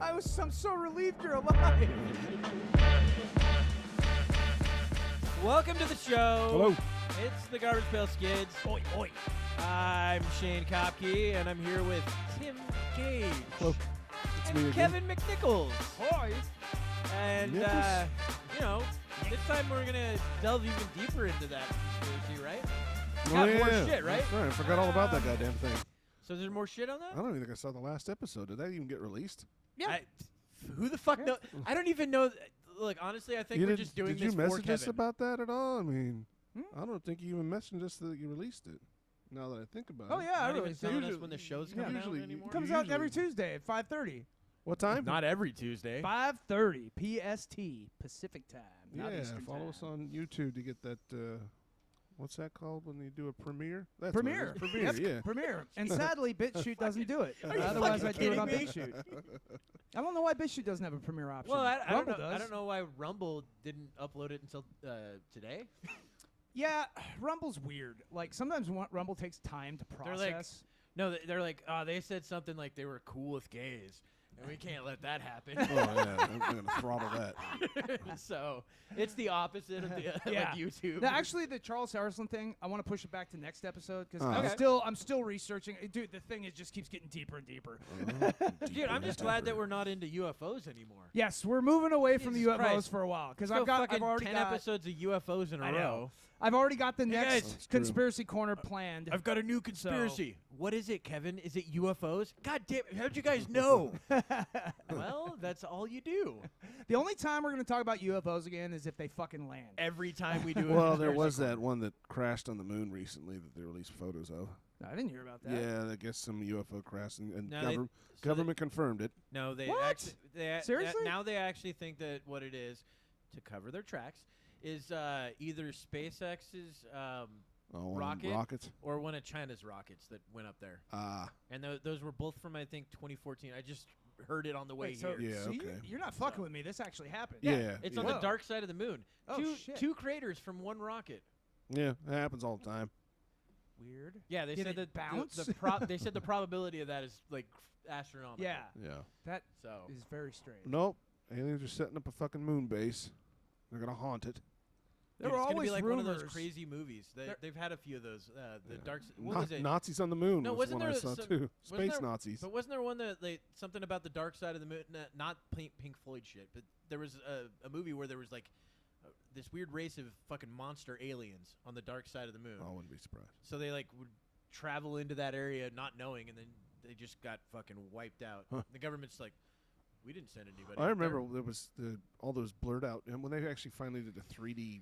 I'm so relieved you're alive. Welcome to the show. Hello. It's the Garbage Pail Skids. Oi, oi. I'm Shane Kopke, and I'm here with Tim Gage. Hello. It's me And again. Kevin McNichols. Oi. And, Nichols? this time we're going to delve even deeper into that conspiracy, right? Oh, Got yeah. more shit, right? That's right. I forgot all about that goddamn thing. So there's more shit on that? I don't even think I saw the last episode. Did that even get released? Yeah. Who the fuck knows? I don't even know. Look, honestly, I think we're just doing Did this you for message us Kevin. about that at all? I mean, I don't think you even messaged us that you released it. Now that I think about Oh, it. yeah, I Not even really telling us usually- when the show's yeah, coming usually- out anymore? Comes Usually- out every Tuesday at 5:30. What time? Not every Tuesday. 5:30 PST, Pacific time. Not Yeah, Eastern follow time. us on YouTube to get that. What's that called when you do a premiere? That's what it Premiere. is. Premiere, Yes, yeah. Premiere. And sadly, BitChute doesn't do it. you Otherwise, fucking I'd do it on kidding BitChute. I don't know why BitChute doesn't have a Premiere option. Well, I don't Rumble know. does. I don't know why Rumble didn't upload it until today. Yeah, Rumble's weird. Like, sometimes Rumble takes time to They're like, process. no, they're like, they said something like they were cool with gays, and we can't let that happen. Oh, yeah. I'm going to throttle that. So it's the opposite of the Yeah. like YouTube. No, actually, the Charles Harrison thing, I want to push it back to next episode because Okay. I'm still researching. Dude, the thing just keeps getting deeper and deeper. Dude, I'm just glad that we're not into UFOs anymore. Yes, we're moving away from the Jesus UFOs Christ. for a while because Let's go I've fucking already 10 got episodes of UFOs in a I row. know. I've already got the guys. next That's true. conspiracy corner planned. I've got a new conspiracy. What is it, Kevin? Is it UFOs? God damn it. How'd you guys know? Well, that's all you do. The only time we're going to talk about UFOs again is if they fucking land. Every time we do a Well, there conspiracy was corner. that one that crashed on the moon recently that they released photos of. No, I didn't hear about that. Yeah, I guess some UFO crashed, and No, they- government confirmed it. No, they What? actually Seriously? now they actually think that what it is to cover their tracks is either SpaceX's Oh, rocket rockets. or one of China's rockets that went up there. Ah, And those were both from I think 2014. I just heard it on the way Wait, so, here. Yeah, so okay. you're not fucking with me. This actually happened. yeah. It's yeah. on the Whoa. dark side of the moon. Oh, shit. Two craters from one rocket. Yeah, it happens all the time. Weird. Yeah, they Did said it that bounce? they said the probability of that is like astronomical. Yeah, Yeah. that So is very strange. Nope. Aliens are setting up a fucking moon base. They're gonna haunt it. There Dude, were it's gonna always be like rumors. one of those crazy movies. There- They've had a few of those. The Yeah. dark. What was it? Nazis on the moon No, was wasn't one I there saw some- too. wasn't Space there- Nazis. But wasn't there one that like something about the dark side of the moon? Not Pink Floyd shit, but there was a movie where there was like this weird race of fucking monster aliens on the dark side of the moon. I wouldn't be surprised. So they like would travel into that area not knowing, and then they just got fucking wiped out. Huh. The government's like, we didn't send anybody. I up there." remember there was all those blurred out, and when they actually finally did a 3D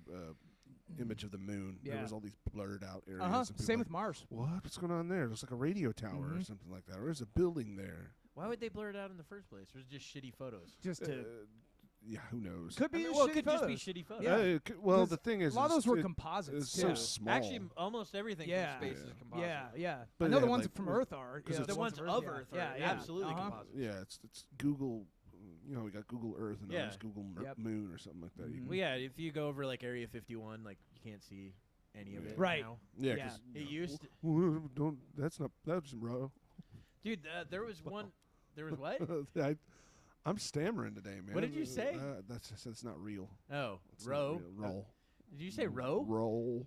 image of the moon, Yeah. there was all these blurred out areas. Uh-huh. and people Same like, with Mars. What's going on there? There's like a radio tower or Mhm. something like that, or there's a building there. Why would they blur it out in the first place? Or was it just shitty photos? Just to Yeah, who knows? could be well, it shitty could photos. just be shitty photos. Yeah. Well, 'Cause the thing is, a lot of is those were it- composites it's too. so small. Actually, almost everything Yeah. from space is Yeah. composite. Yeah. But I know they the had, ones like, from w- Earth are. 'cause Yeah, it's- The ones of Earth are yeah, absolutely uh-huh. composite. yeah, it's Google. You know, we got Google Earth and Yeah. there's Google Yep. Moon or something like that. You Mhm. can- Well, yeah, if you go over like Area 51, like you can't see any of it. Right. Now. Yeah, Yeah. 'cause, It you know, used to- don't. That's raw. Dude, there was one. There was what? I'm stammering today, man. What did you say? That's not real. Oh, It's not row. real. Roll. Did you say row? Roll.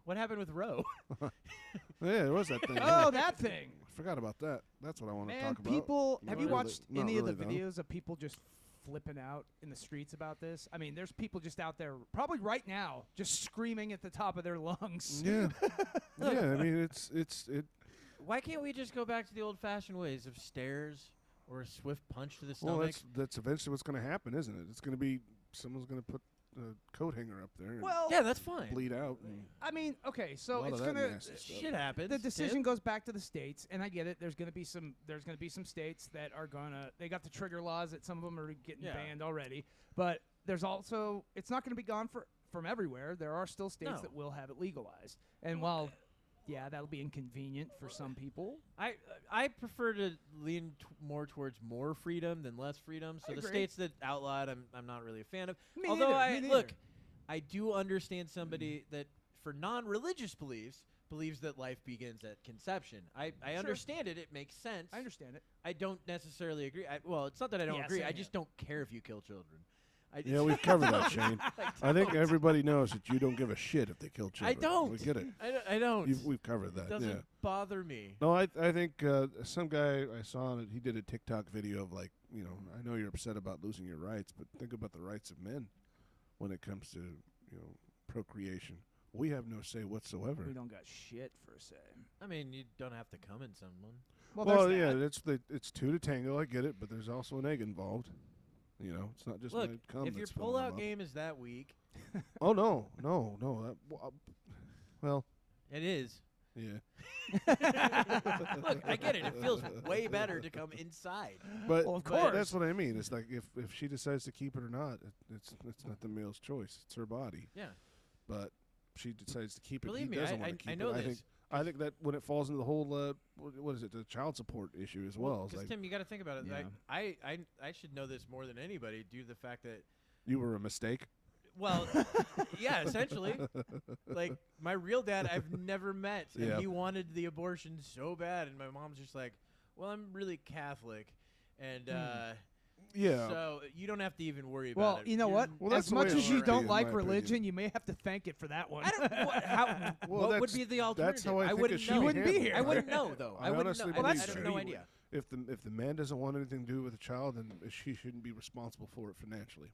What happened with row? Yeah, there was that thing. Oh, that thing. I forgot about that. That's what I want to Man, talk about. people, Not have you really- watched not any of the really, though. videos of people just flipping out in the streets about this? I mean, there's people just out there, probably right now, just screaming at the top of their lungs. Yeah. Yeah, I mean, it. Why can't we just go back to the old-fashioned ways of stairs or a swift punch to the Well, stomach? that's eventually what's going to happen, isn't it? It's going to be someone's going to put a coat hanger up there and Well, yeah, that's fine. bleed out. And I mean, okay, a so lot it's of that gonna. nasty stuff. Shit happens. The decision Tim. goes back to the states, and I get it. There's gonna be some states that are gonna. They got the trigger laws that some of them are getting Yeah. banned already, but there's also it's not gonna be gone from everywhere. There are still states No. that will have it legalized, and while. Yeah, that'll be inconvenient for some people. I prefer to lean more towards more freedom than less freedom. So I the agree. states that outlawed, I'm not really a fan of. Me Although neither, me look, neither. I do understand somebody that for non-religious beliefs believes that life begins at conception. I understand it. It makes sense. I understand it. I don't necessarily agree. Well, it's not that I don't agree. same I here. just don't care if you kill children. Yeah, we've covered that, Shane. I think don't. everybody knows that you don't give a shit if they kill children. I don't. We get it. I don't. We've covered that. It doesn't Yeah. bother me. No, I think some guy I saw on it, he did a TikTok video of like, you know, I know you're upset about losing your rights, but think about the rights of men when it comes to, you know, procreation. We have no say whatsoever. We don't got shit for a say. I mean, you don't have to come in someone. Well, there's yeah, that. it's two to tango. I get it, but there's also an egg involved. You know, it's not just Look, my cum if your that's filling them pullout up. game is that weak, Oh no. Well, it is. yeah. Look, I get it. It feels way better to come inside. But Well, of but course. that's what I mean. It's like if she decides to keep it or not, it's not the male's choice. It's her body. Yeah. But she decides to keep it. Believe He me, doesn't I want to keep know it. this. I think that when it falls into the whole what is it, the child support issue as well. It's Because like Tim, you got to think about it. Yeah. Like, I should know this more than anybody due to the fact that, you were a mistake. well, yeah, essentially, like my real dad I've never met, and Yeah. he wanted the abortion so bad, and my mom's just like, well, I'm really Catholic, and Yeah. so you don't have to even worry Well, about it. you know You're- what? Well, that's as the much way it as you should be, don't in like my religion, opinion. you may have to thank it for that one. I don't. What that's- would be the alternative? how I think it wouldn't should know. You wouldn't be handled, here. I right? wouldn't know though. I I wouldn't honestly know. Well, I that's have true. no You idea. If the man doesn't want anything to do with the child, then she shouldn't be responsible for it financially.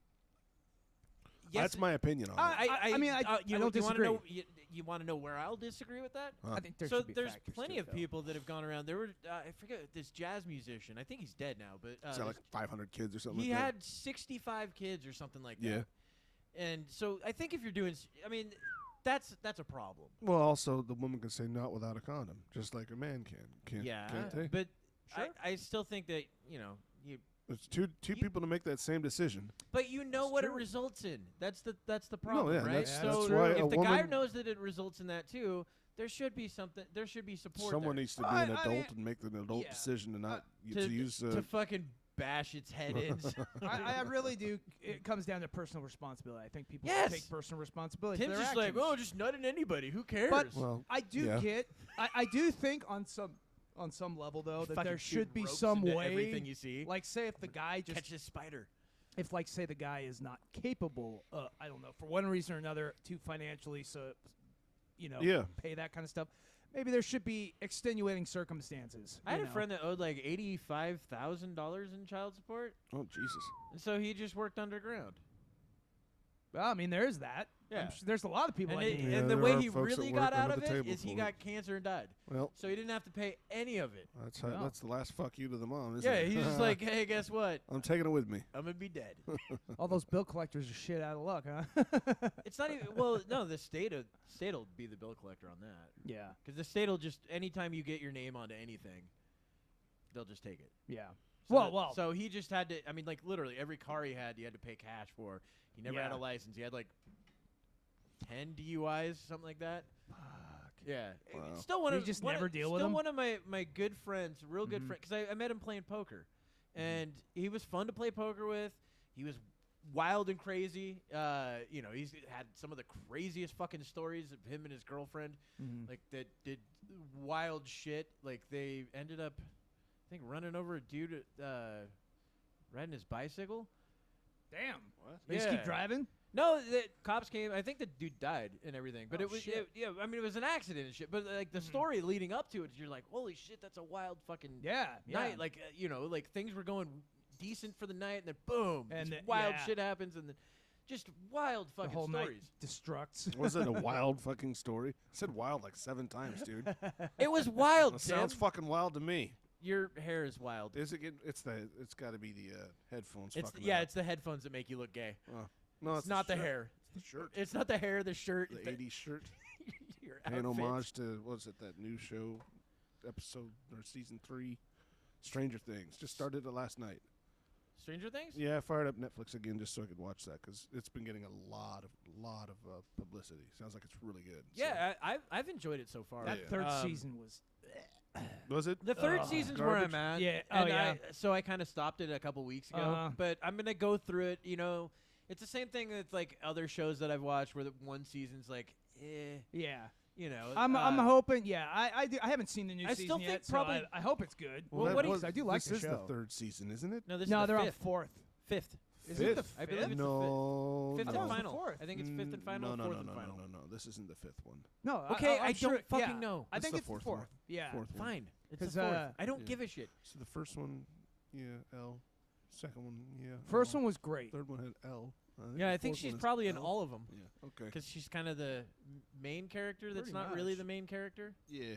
Yes, That's my opinion on it. I mean, I don't you wanna disagree. Know, you want to know where I'll disagree with that? Huh. I think there So should be there's factors plenty to of it, though. people that have gone around. There were I forget this jazz musician. I think he's dead now, but Is that like 500 kids or something he like had 65 kids or something like Yeah. that. And so I think if you're doing, I mean, that's a problem. that? Well, also the woman can say not without a condom, just like a man can. Can't they? But Sure. I still think that you It's two people to make that same decision. but you know It's what it true. results in. That's the problem, yeah, right? that's- So that's why if a the guy woman- knows that it results in that too, there should be something. There should be support. Someone there. needs to be I an mean, adult and make an adult yeah. decision to not to use. to fucking bash its head in. I really do. It comes down to personal responsibility. I think people Yes. should take personal responsibility. Tim's for their just like, actions. oh, just nutting anybody. Who cares? But well, I do yeah. get. I do think on some level though that Fucking there shooting should be ropes some into way. everything you see. Like, say if the guy just Catch this spider. if like say the guy is not capable, I don't know, for one reason or another, to financially Yeah. pay that kind of stuff. Maybe there should be extenuating circumstances. I had you a know. friend that owed like $85,000 in child support, Oh Jesus. and so he just worked underground. Well, I mean, there's that. Yeah. There's a lot of people And, like it- that. Yeah, and the there way are he folks that really work got out under of the it table is he for got cancer and died. Well, So he didn't have to pay any of it. that's Wow. that's the last fuck you to the mom, isn't Yeah, it? he's just like, hey, guess what? I'm taking it with me. I'm gonna be dead. All those bill collectors are shit out of luck, huh? It's not even. Well, no, the state'll be the bill collector on that, Yeah. because the state'll just anytime you get your name onto anything, they'll just take it. Yeah. So Well. So he just had to. I mean, like literally every car he had to pay cash for. He never had Yeah. a license. He had like 10 DUIs, something like that. Yeah. Wow. Still one You of just one never of, deal with still them? one of my good friends, real good Mhm. friend, because I met him playing poker, and he was fun to play poker with. He was wild and crazy. He's had some of the craziest fucking stories of him and his girlfriend, like that did wild shit. Like they ended up, I think, running over a dude riding his bicycle. Damn. What? They just Yeah. keep driving? No, the cops came. I think the dude died and everything. But Oh, it was, shit. I mean, it was an accident and shit. But like the story leading up to it, you're like, holy shit, that's a wild fucking Yeah. night. Like, like things were going decent for the night, and then boom, And this the- wild yeah. shit happens, and then just wild the fucking whole stories. night destructs. Was it a wild fucking story? I said wild like 7 times, dude. It was wild. That sounds Tim. fucking wild to me. Your hair is wild. Is it? It's got to be the headphones. It's fucking yeah, up. it's the headphones that make you look gay. No, It's not the shirt. hair. It's the shirt. It's not the hair, the shirt, The 80s shirt. your Paying outfit. homage to what is it? That new show, episode or season 3, Stranger Things. Just started it last night. Stranger Things. Yeah, I fired up Netflix again just so I could watch that because it's been getting a lot of publicity. Sounds like it's really good. Yeah, I've enjoyed it so far. That Yeah. third season was. So. Was it? The third Ugh. season's where I'm Garbage? at. Yeah. And Oh, yeah. so I kind of stopped it a couple weeks ago. Uh-huh. But I'm gonna go through it. It's the same thing with like other shows that I've watched where the one season's like, Yeah. You know, I'm hoping. Yeah, I haven't seen the new I season still think yet, so probably- I hope it's good. Well, what do you- Because I do like this the is show. the third season, isn't it? no, this No, is the they're on fifth. fourth. Fifth. Is it the Fifth? I believe fifth? it's No, the fifth no. and the final. fourth. I think it's fifth and final. No, fourth no, and no, final. no. This isn't the fifth one. No. Okay, I'm I sure, don't fucking yeah. know. I It's think the it's the fourth fourth. one. Yeah. Fourth one. Fine. It's the 'Cause, fourth. I don't yeah. give a shit. So the first one, yeah, L. Second one, yeah. First L. one was great. Third one had L. Yeah, the I think fourth she's one is probably in L. all of them Yeah. Okay. because she's kind of the main character that's Pretty not really much. the main character. Yeah.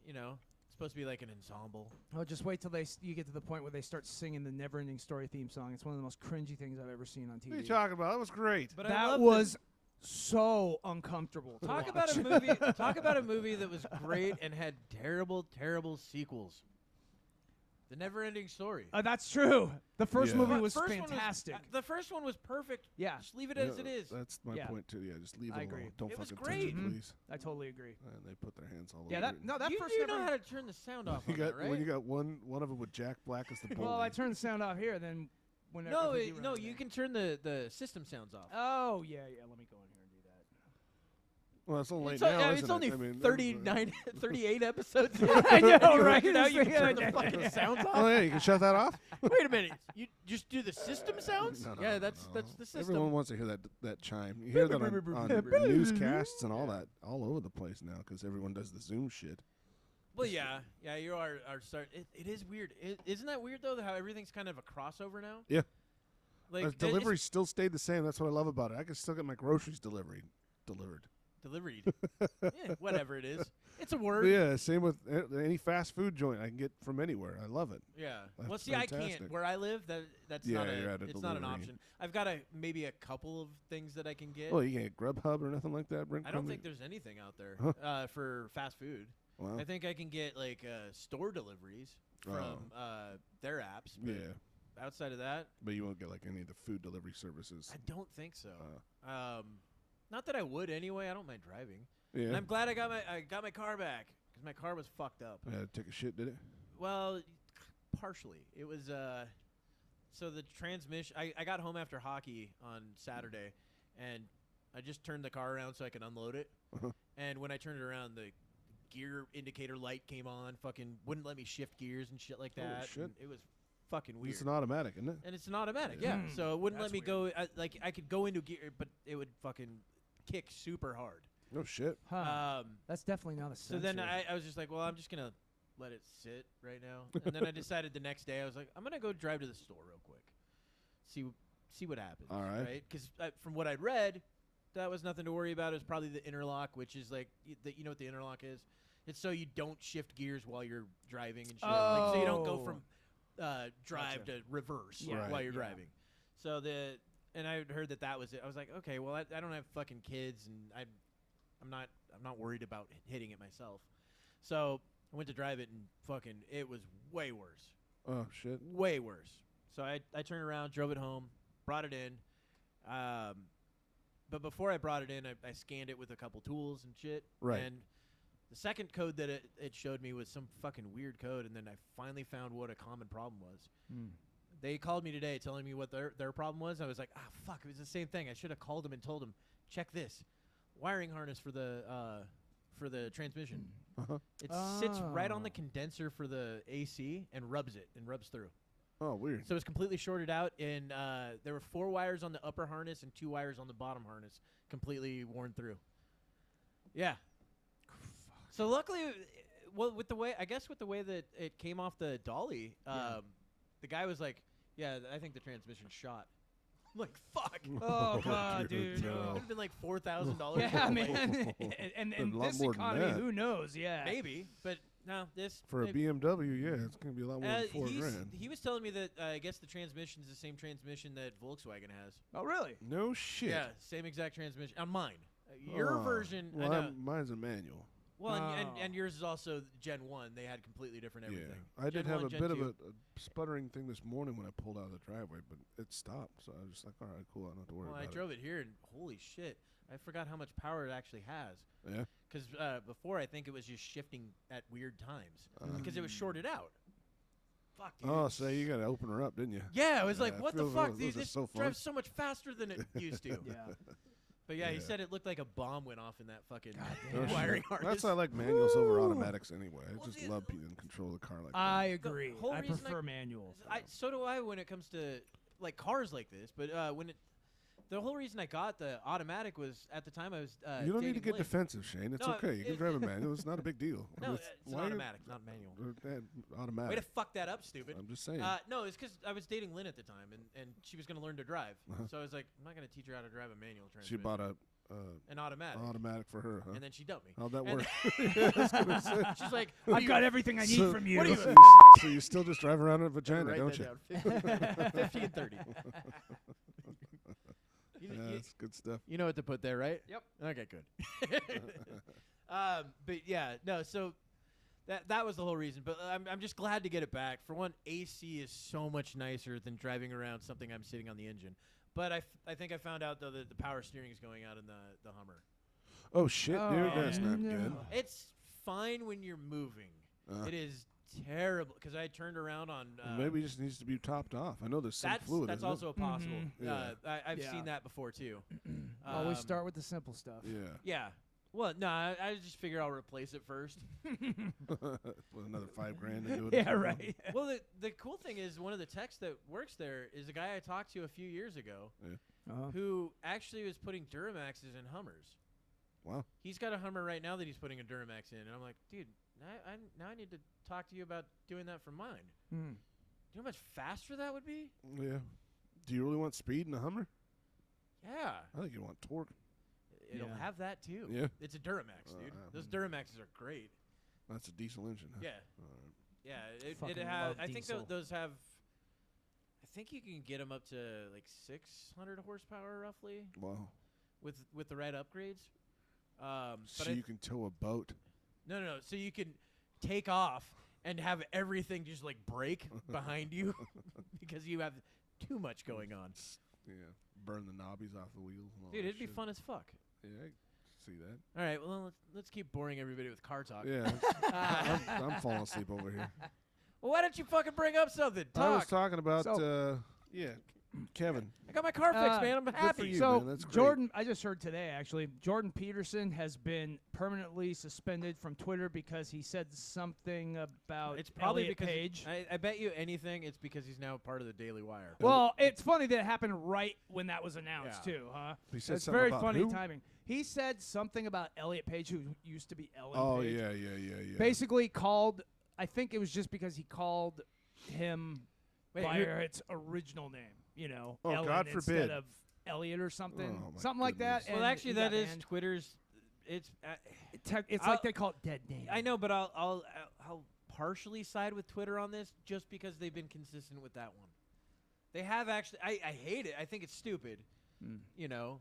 You know, it's supposed to be like an ensemble. Oh, just wait till you get to the point where they start singing the Never-Ending Story theme song. It's one of the most cringy things I've ever seen on TV. What are you talking about? That was great. But I that love was so uncomfortable. to talk watch. about a movie. Talk about a movie that was great and had terrible, terrible sequels. The Never-Ending Story. That's true. The first Yeah. movie was First fantastic. One was, the first one was perfect. Yeah, Just leave it Yeah, as it is. That's my Yeah. point too. Yeah, just leave I it agree. alone. Don't It was fucking great. touch it, Mhm. please. I totally agree. And they put their hands all Yeah, over that it. no, that you first do never. know how to turn the sound off You on got that, right? when you got one of them with Jack Black as the bully. Well, I turned the sound off here, then whenever. no, if we do no, anything. you can turn the system sounds off. Oh yeah. Let me go in here and do that. Well, it's only It's, now, it's isn't only it? I mean, 39, 38 episodes. in. I know, right? Now you can Yeah, turn the yeah, fucking yeah. sounds off. Oh yeah, you can shut that off. Wait a minute. You just do the system sounds? No, yeah, no, that's no. the system. Everyone wants to hear that chime. You hear that on newscasts and all that all over the place now because everyone does the Zoom shit. Well, yeah, you are start. It is weird. Isn't that weird though? How everything's kind of a crossover now. Yeah. Like Delivery still stayed the same. That's what I love about it. I can still get my groceries delivered. delivered. Yeah, whatever it is, it's a But word. yeah, same with any fast food joint. I can get from anywhere. I love it. Yeah. That's Well, see, I fantastic. can't. Where I live, that's Yeah, not you're at a it's not an delivery. option. I've got maybe a couple of things that I can get. Oh, you can't get Grubhub or nothing like that. Brent I don't Crumb? think there's anything out there Huh. for fast food. Wow. I think I can get like store deliveries from their apps. But Yeah, outside of that, but you won't get like any of the food delivery services. I don't think so. Not that I would anyway. I don't mind driving. Yeah. And I'm glad I got my car back because my car was fucked up. I had to take a shit, did it? Well, partially. It was so the transmission. I got home after hockey on Saturday, and I just turned the car around so I could unload it. Uh-huh. And when I turned it around, the gear indicator light came on. Fucking wouldn't let me shift gears and shit like Holy that. shit. And it was fucking weird. It's an automatic, isn't it? And it's an automatic, Yeah. yeah. So it wouldn't That's let me go. I could go into gear, but it would fucking kick super hard. No shit. Huh. That's definitely not a So then I was just like, well, I'm just gonna let it sit right now. And then I decided the next day I was like, I'm gonna go drive to the store real quick, see what happens. All right. Right? Because from what I'd read, that was nothing to worry about. It was probably the interlock, which is like you know what the interlock is. It's so you don't shift gears while you're driving and shit. Like, so you don't go Oh. from drive to reverse Yeah. Right. while you're Yeah. driving. So and I heard that was it. I was like, okay, well I don't have fucking kids and I'm not worried about hitting it myself. So I went to drive it and fucking it was way worse. Oh shit. Way worse. So I turned around, drove it home, brought it in. But before I brought it in, I scanned it with a couple tools and shit. Right. And the second code that it showed me was some fucking weird code, and then I finally found what a common problem was. They called me today telling me what their problem was. I was like, fuck, it was the same thing. I should have called them and told them, check this. Wiring harness for the transmission. Uh-huh. It sits right on Oh. the condenser for the AC and rubs through. Oh, weird. So it's completely shorted out, and there were 4 wires on the upper harness and 2 wires on the bottom harness, completely worn through. Yeah. So luckily, with the way that it came off the dolly, the guy was like, "Yeah, I think the transmission's shot." I'm like, fuck. Oh god, dude. no. It would have been like $4,000. Yeah, man. and A lot this more than economy, that. who knows? Yeah. Maybe, but no, this For a it- BMW, yeah, it's gonna be a lot more than $4,000. He was telling me that I guess the transmission's the same transmission that Volkswagen has. Oh really? No shit. Yeah, same exact transmission on mine. Your Oh, version, Well, I know. mine's a manual. Well, Oh. and yours is also Gen 1. They had completely different everything. Yeah, I did Gen have 1, a Gen bit of 2. a sputtering thing this morning when I pulled out of the driveway, but it stopped. So I was just like, all right, cool, I don't have to worry Well, about I drove it here, and holy shit, I forgot how much power it actually has. it. Yeah. Because before, I think it was just shifting at weird times because it was Mm. shorted out. Fuck, dude. Oh, so you got to open her up, didn't you? Yeah, I was like, Yeah, what the those fuck, are- dude? those are This so fun. drives so much faster than it used to. Yeah. But yeah, he Yeah. said it looked like a bomb went off in that fucking No shit. wiring harness. That's why I like manuals over automatics anyway. I Well, just dude, love being in control of the car like I that. agree. whole I reason prefer manual. So do I when it comes to like cars like this. But the whole reason I got the automatic was at the time I was You don't need to dating get Lynn. defensive, Shane. It's No, okay. You can drive a manual. It's not a big deal. No, it's an why you- automatic, not manual. Automatic. Way to fuck that up, stupid. I'm just saying. No, it's because I was dating Lynn at the time, and she was going to learn to drive. Uh-huh. So I was like, I'm not going to teach her how to drive a manual She transmission. bought an automatic. automatic for her, huh? And then she dumped me. How'd that and work? Yeah, I was gonna say. She's like, I've got everything I need So- from you. what do you- So you still just drive around in a vagina, write don't that you? down. 50 and 30. Yeah, that's good stuff. You know what to put there, right? Yep. Okay, good. But yeah, no. So that was the whole reason. But I'm just glad to get it back. For one, AC is so much nicer than driving around something I'm sitting on the engine. But I think I found out though that the power steering is going out in the Hummer. Oh shit, dude, Oh, that's not no. good. It's fine when you're moving. It is terrible because I turned around on. Well, maybe it just needs to be topped off. I know there's some fluid. That's isn't it? also possible. Mhm. I've Yeah. seen that before too. Always Um, start with the simple stuff. Yeah. Yeah. Well, no, I just figure I'll replace it first. With another $5,000 to do it. or Yeah, something. right. Well, the cool thing is one of the techs that works there is a guy I talked to a few years ago Uh-huh. who actually was putting Duramaxes in Hummers. Wow. He's got a Hummer right now that he's putting a Duramax in, and I'm like, dude, now I need to talk to you about doing that for mine. Mm. Do you know how much faster that would be? Yeah. Do you really want speed in a Hummer? Yeah. I think you want torque. It'll Yeah. have that too. Yeah. It's a Duramax, dude. Those mm. Duramaxes are great. That's a diesel engine. Huh? Yeah. All right. Yeah, it Fucking has. love I think diesel. those have. I think you can get them up to like 600 horsepower roughly Wow. with the right upgrades. So But you can tow a boat. no. So you can take off and have everything just like break behind you because you have too much going on. Yeah. Burn the knobbies off the wheels. And all Dude, that it'd be shit. fun as fuck. Yeah, I see that. All right, well let's keep boring everybody with car talk. Yeah. I'm falling asleep over here. Well, why don't you fucking bring up something? I was Talk. talking about, Kevin. I got my car fixed, man. I'm for happy. you. So man, that's great. Jordan, I just heard today actually, Jordan Peterson has been permanently suspended from Twitter because he said something about It's probably Elliot because Page. I bet you anything. It's because he's now part of the Daily Wire. Well, it's funny that it happened right when that was announced Yeah. too, huh? He said It's something very about funny who? timing. He said something about Elliot Page, who used to be Ellen Oh, Page. yeah. Basically called. I think it was just because he called him Wait, by who- its original name. You know, Oh, Ellen God instead forbid. of Elliot or something, Oh, my something like that. goodness. Well, and actually, he that got is banned. Twitter's. It's. It's I'll- like they call it dead name. I know, but I'll partially side with Twitter on this just because they've been consistent with that one. They have actually. I hate it. I think it's stupid. Mm. You know.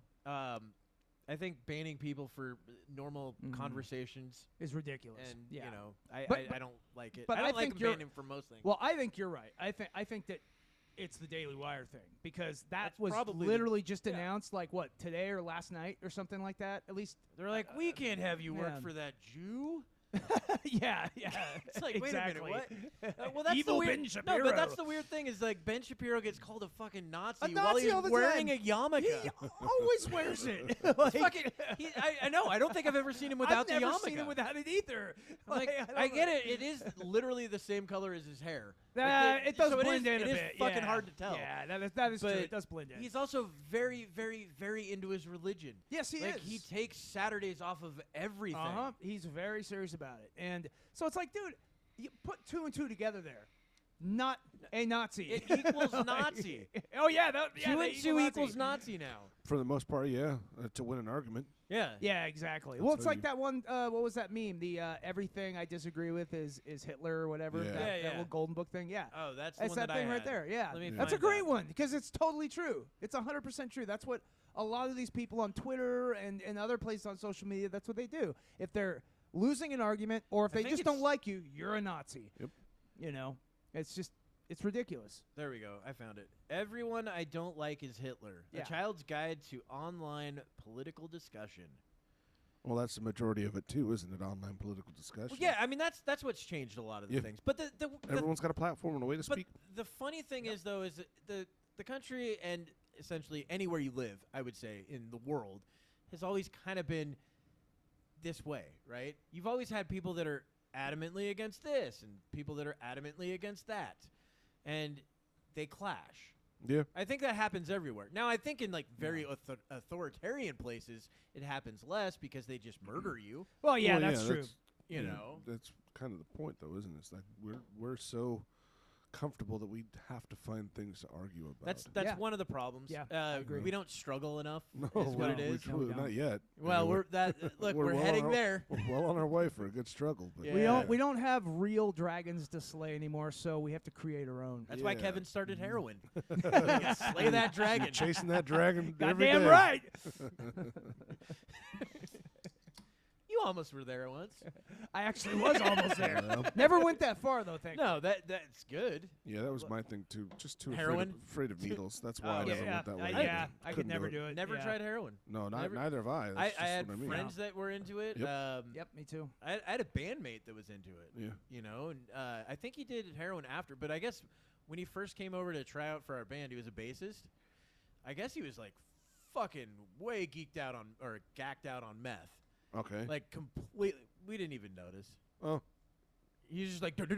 I think banning people for normal Mhm. conversations Is ridiculous. and yeah. you know But- I don't like it. but I I don't like think them you're- banning for most things. Well, I think you're right. I think that it's the Daily Wire thing because that That's was probably the- literally just yeah. announced like what, today or last night or something like that. At least They're like, we can't have you work yeah. for that Jew. yeah. It's like, exactly. wait a minute, what? Well, that's Evil the weird. Ben Shapiro. No, but that's the weird thing is like Ben Shapiro gets called a fucking Nazi, while Nazi he's all the wearing time. a yarmulke. He always wears it. It's Like, fucking, I know. I don't think I've ever seen him without I've the never yarmulke. seen him without it either. Like, I don't I get know. it. It is literally the same color as his hair. It does so blend in it a is bit. fucking yeah. hard to tell. Yeah, that is true. But It does blend in. He's also very, very, very into his religion. Yes, he like, is. he takes Saturdays off of everything. Uh-huh. He's very serious about it. And so it's like, dude, you put two and two together there. Not a Nazi. It equals Nazi. Oh, yeah. Yeah, 2 they and 2 Nazi. equals Nazi now. For the most part, yeah. To win an argument. Yeah. Yeah, exactly. That's Well, it's how like you- that one. What was that meme? The everything I disagree with is Hitler or whatever. Yeah. That, Yeah, that yeah. little golden book thing. Yeah. Oh, that's the It's one that thing I right had. there. Yeah. Let me That's a find great that. one because it's totally true. It's 100% true. That's what a lot of these people on Twitter and other places on social media, that's what they do. If they're losing an argument or if I they think just don't it's- like you, you're a Nazi. Yep. You know, it's ridiculous. There we go. I found it. Everyone I don't like is Hitler. Yeah. A Child's Guide to Online Political Discussion. Well, that's the majority of it, too, isn't it? Online political discussion. Well, yeah, I mean that's what's changed a lot of the Yeah. things. But the Everyone's got a platform and a way to but speak. the funny thing is though is that the country and essentially anywhere you live, I would say in the world, has always kind of been this way, right? You've always had people that are adamantly against this and people that are adamantly against that, and they clash. Yeah. I think that happens everywhere. Now, I think in like very authoritarian places, it happens less because they just murder you. Well, yeah, that's true. You know, that's kind of the point, though, isn't it? It's like we're so comfortable that we have to find things to argue about. That's one of the problems. Yeah, I agree. We don't struggle enough. No, is what it is. Not yet. Well, we're well heading there. We're well on our way for a good struggle. But Yeah. We don't have real dragons to slay anymore, so we have to create our own. That's why Kevin started heroin. So he can slay that dragon. Chasing that dragon every Goddamn day. right. You almost were there once. I actually was almost there. Well, Never went that far though. Thank No, that's good. yeah, that was my thing too. Just too Heroin? afraid of needles. That's why Oh, I yeah. never went that way. I could Couldn't never do it. Never yeah. tried heroin. No, Never- neither have I. That's I just had what I mean. friends that were into it. Yep. Yep, me too. I had a bandmate that was into it. Yeah. You know, and I think he did heroin after. But I guess when he first came over to try out for our band, he was a bassist. I guess he was like fucking way gacked out on meth. Okay. Like completely. We didn't even notice. Oh. He's just like, and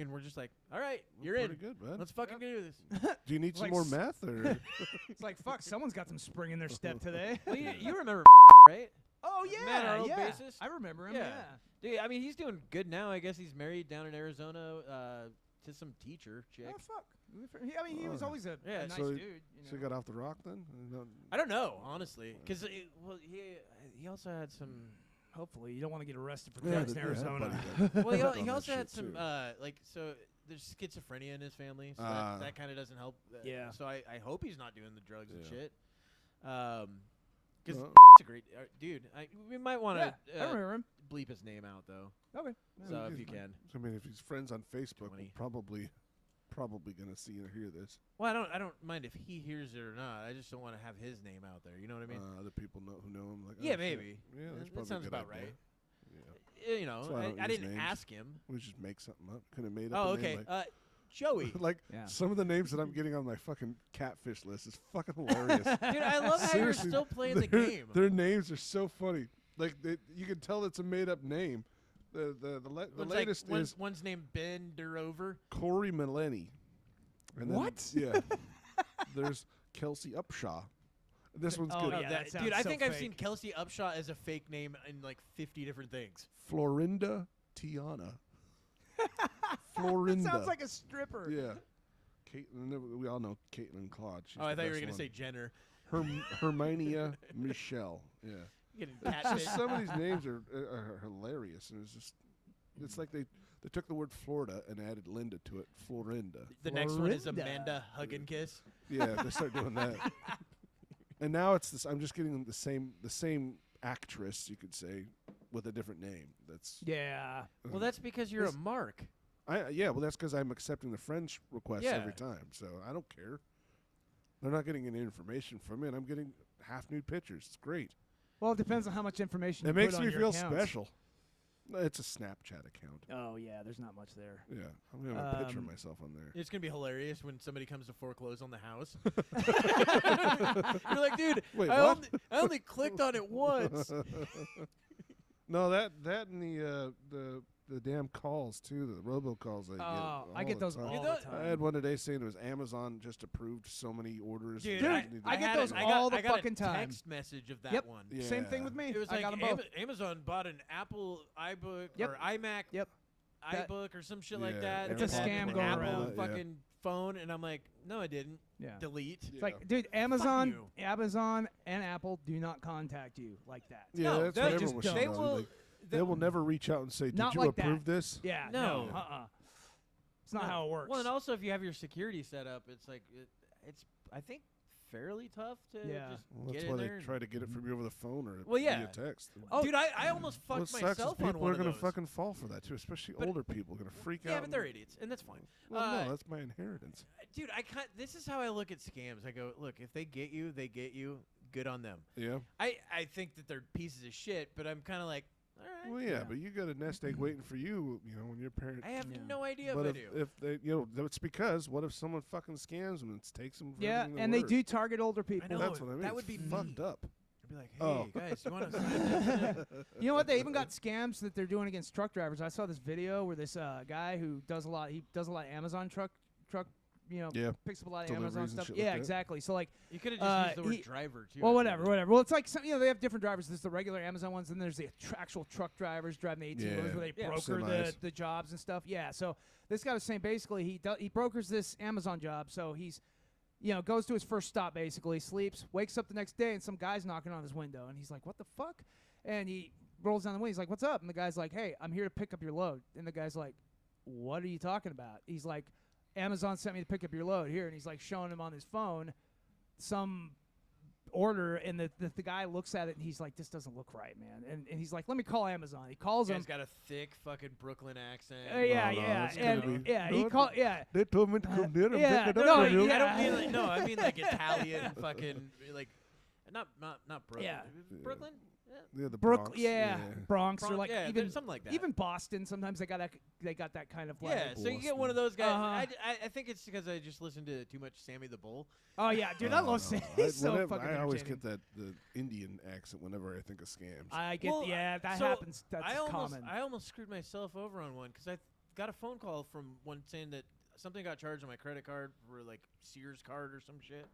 we're just like, all right, you're Pretty in. good, man. Let's fucking do this. Do you need some Like more meth or? It's like, fuck, someone's got some spring in their step today. Well, you remember, right? Oh, Man, our yeah, old yeah. bassist? I remember him, Yeah. yeah. Dude, I mean, he's doing good now. I guess he's married down in Arizona to some teacher chick. Oh, fuck. I mean, he was always a nice so dude. So you got off the rock then? I don't know, honestly, because he also had some. Hopefully, you don't want to get arrested for Yeah, drugs in yeah, Arizona. buddy, Well, Done he that also had shit some too. so there's schizophrenia in his family, so Ah. that kind of doesn't help. Yeah. So I hope he's not doing the drugs and Yeah. shit. Because Well- it's a great dude. We might want Yeah, to I remember him. bleep his name out though. Okay. So if he's you like- can. I mean, if he's friends on Facebook, 20. we're probably gonna see or hear this. Well, I don't mind if he hears it or not. I just don't want to have his name out there. You know what I mean? Other people who know him, like Yeah, oh, shit. maybe. Yeah, that's That probably sounds a good about idea. right. Yeah, You know, That's why I don't I use didn't names. ask him. we just make something up. Could have made up. Oh, a name, okay. Joey. like Yeah. some of the names that I'm getting on my fucking catfish list is fucking hilarious. Dude, I love how you're Seriously, still playing the their- game. Their names are so funny. Like you can tell it's a made up name. The One's latest like, is one's named Ben Durover. Corey Millenny. And then, What? Yeah. There's Kelsey Upshaw. This one's Oh, good. yeah, that sounds dude, I so think I've fake. seen Kelsey Upshaw as a fake name in like 50 different things. Florinda Tiana. Florinda. Sounds like a stripper. Yeah. Caitlin, we all know Caitlin Claude. She's Oh, I the thought you were best gonna one. say Jenner. Herminia Michelle. Yeah. Getting It's catfish. just some of these names are hilarious, and it's like they took the word Florida and added Linda to it. Florinda. The next one is Florinda. Amanda Hug and Kiss. Yeah, they start doing that. And now it's this. I'm just getting the same actress, you could say, with a different name. That's Yeah. Well, that's because you're a mark. well, that's because I'm accepting the friend request Yeah. every time, so I don't care. They're not getting any information from me, and I'm getting half nude pictures. It's great. Well, it depends on how much information It you makes put me on your feel accounts. special. It's a Snapchat account. Oh, yeah, there's not much there. Yeah, I'm gonna have a picture of Um, myself on there. It's gonna be hilarious when somebody comes to foreclose on the house. You're like, dude, Wait, I what? only clicked on it once. No, that and the damn calls too, the robocalls I get. Oh, I all get the those time. all You the know- time. I had one today saying it was Amazon just approved so many orders. Dude, that Dude, you need I to- get had those I got- all the I got fucking a time. text message of that Yep. one. Yeah. Same thing with me. It was I like got them both. Amazon bought an Apple iBook Yep. or iMac Yep. That- iBook or some shit Yeah, like that. It's and a had scam an going Apple around. Yeah. fucking phone, and I'm like, no, I didn't. Yeah. Delete. Yeah. It's like, dude, Amazon you. and Apple do not contact you like that. Yeah, No, that's they what just everyone should don't. know. They will. Like, they will never reach out and say, "Did Not you like that. approve this?" Yeah. No. It's not how it works. Well, and also if you have your security set up, it's like it's I think fairly tough to Yeah. just Well, get that's in why there. they and- try to get it from you over the phone or Well, yeah. via text. Oh, Dude, I almost What fucked sucks is myself on people one are of gonna those. fucking fall for that too, especially But- older people are gonna freak out. Yeah, but and- they're idiots, and that's fine. Well, no, that's my inheritance. Dude, this is how I look at scams. I go, look, if they get you, they get you. Good on them. Yeah. I think that they're pieces of shit, but I'm kind of like, all right. Well, yeah, but you got a nest egg waiting for you. You know, when your parent. I have Yeah. no idea But if I do. if they, it's because what if someone fucking scams them and takes them? For yeah, everything and they're they worth? do target older people. know. That's what I mean. that It's would be fucked me. up. I'd be like, hey, Oh. guys, you want to You know what? They even got scams that they're doing against truck drivers. I saw this video where this guy who does a lot. He does a lot of Amazon truck. You know, Yeah. picks up a lot of Deliveries Amazon and stuff. shit Yeah, like that. exactly. So like, You could have just used the word driver, too. well, I whatever, think. whatever. Well, it's like some, you know, they have different drivers. There's the regular Amazon ones, and there's the actual truck drivers driving the 18 wheelers where they broker the jobs and stuff. Yeah. So this guy was saying basically he brokers this Amazon job. So he's, you know, goes to his first stop basically, sleeps, wakes up the next day, and some guy's knocking on his window, and he's like, "What the fuck?" And he rolls down the window. He's like, "What's up?" And the guy's like, "Hey, I'm here to pick up your load." And the guy's like, "What are you talking about?" He's like, "Amazon sent me to pick up your load here," and he's like showing him on his phone some order, and the guy looks at it and he's like, "This doesn't look right, man." And he's like, "Let me call Amazon." He calls This him. guy's got a thick fucking Brooklyn accent. Yeah, No, yeah, it's gonna and be- yeah, No, he called. Yeah, They told me to come there and yeah, pick it up no, for you. yeah. I don't mean like, no, I mean like Italian fucking like not Brooklyn. Yeah. Brooklyn? Yeah, the Bronx, Bronx. Bronx, or Bronx, like yeah, even something like that. Even Boston. Sometimes they got that kind of like. Yeah, so you get one of those guys. Uh-huh. I think it's because I just listened to too much Sammy the Bull. Oh yeah, dude, I love Sam. He's so fucking I always entertaining. get the Indian accent whenever I think of scams. I get Well, that so happens. That's common. I almost screwed myself over on one because I got a phone call from one saying that something got charged on my credit card for like Sears card or some shit,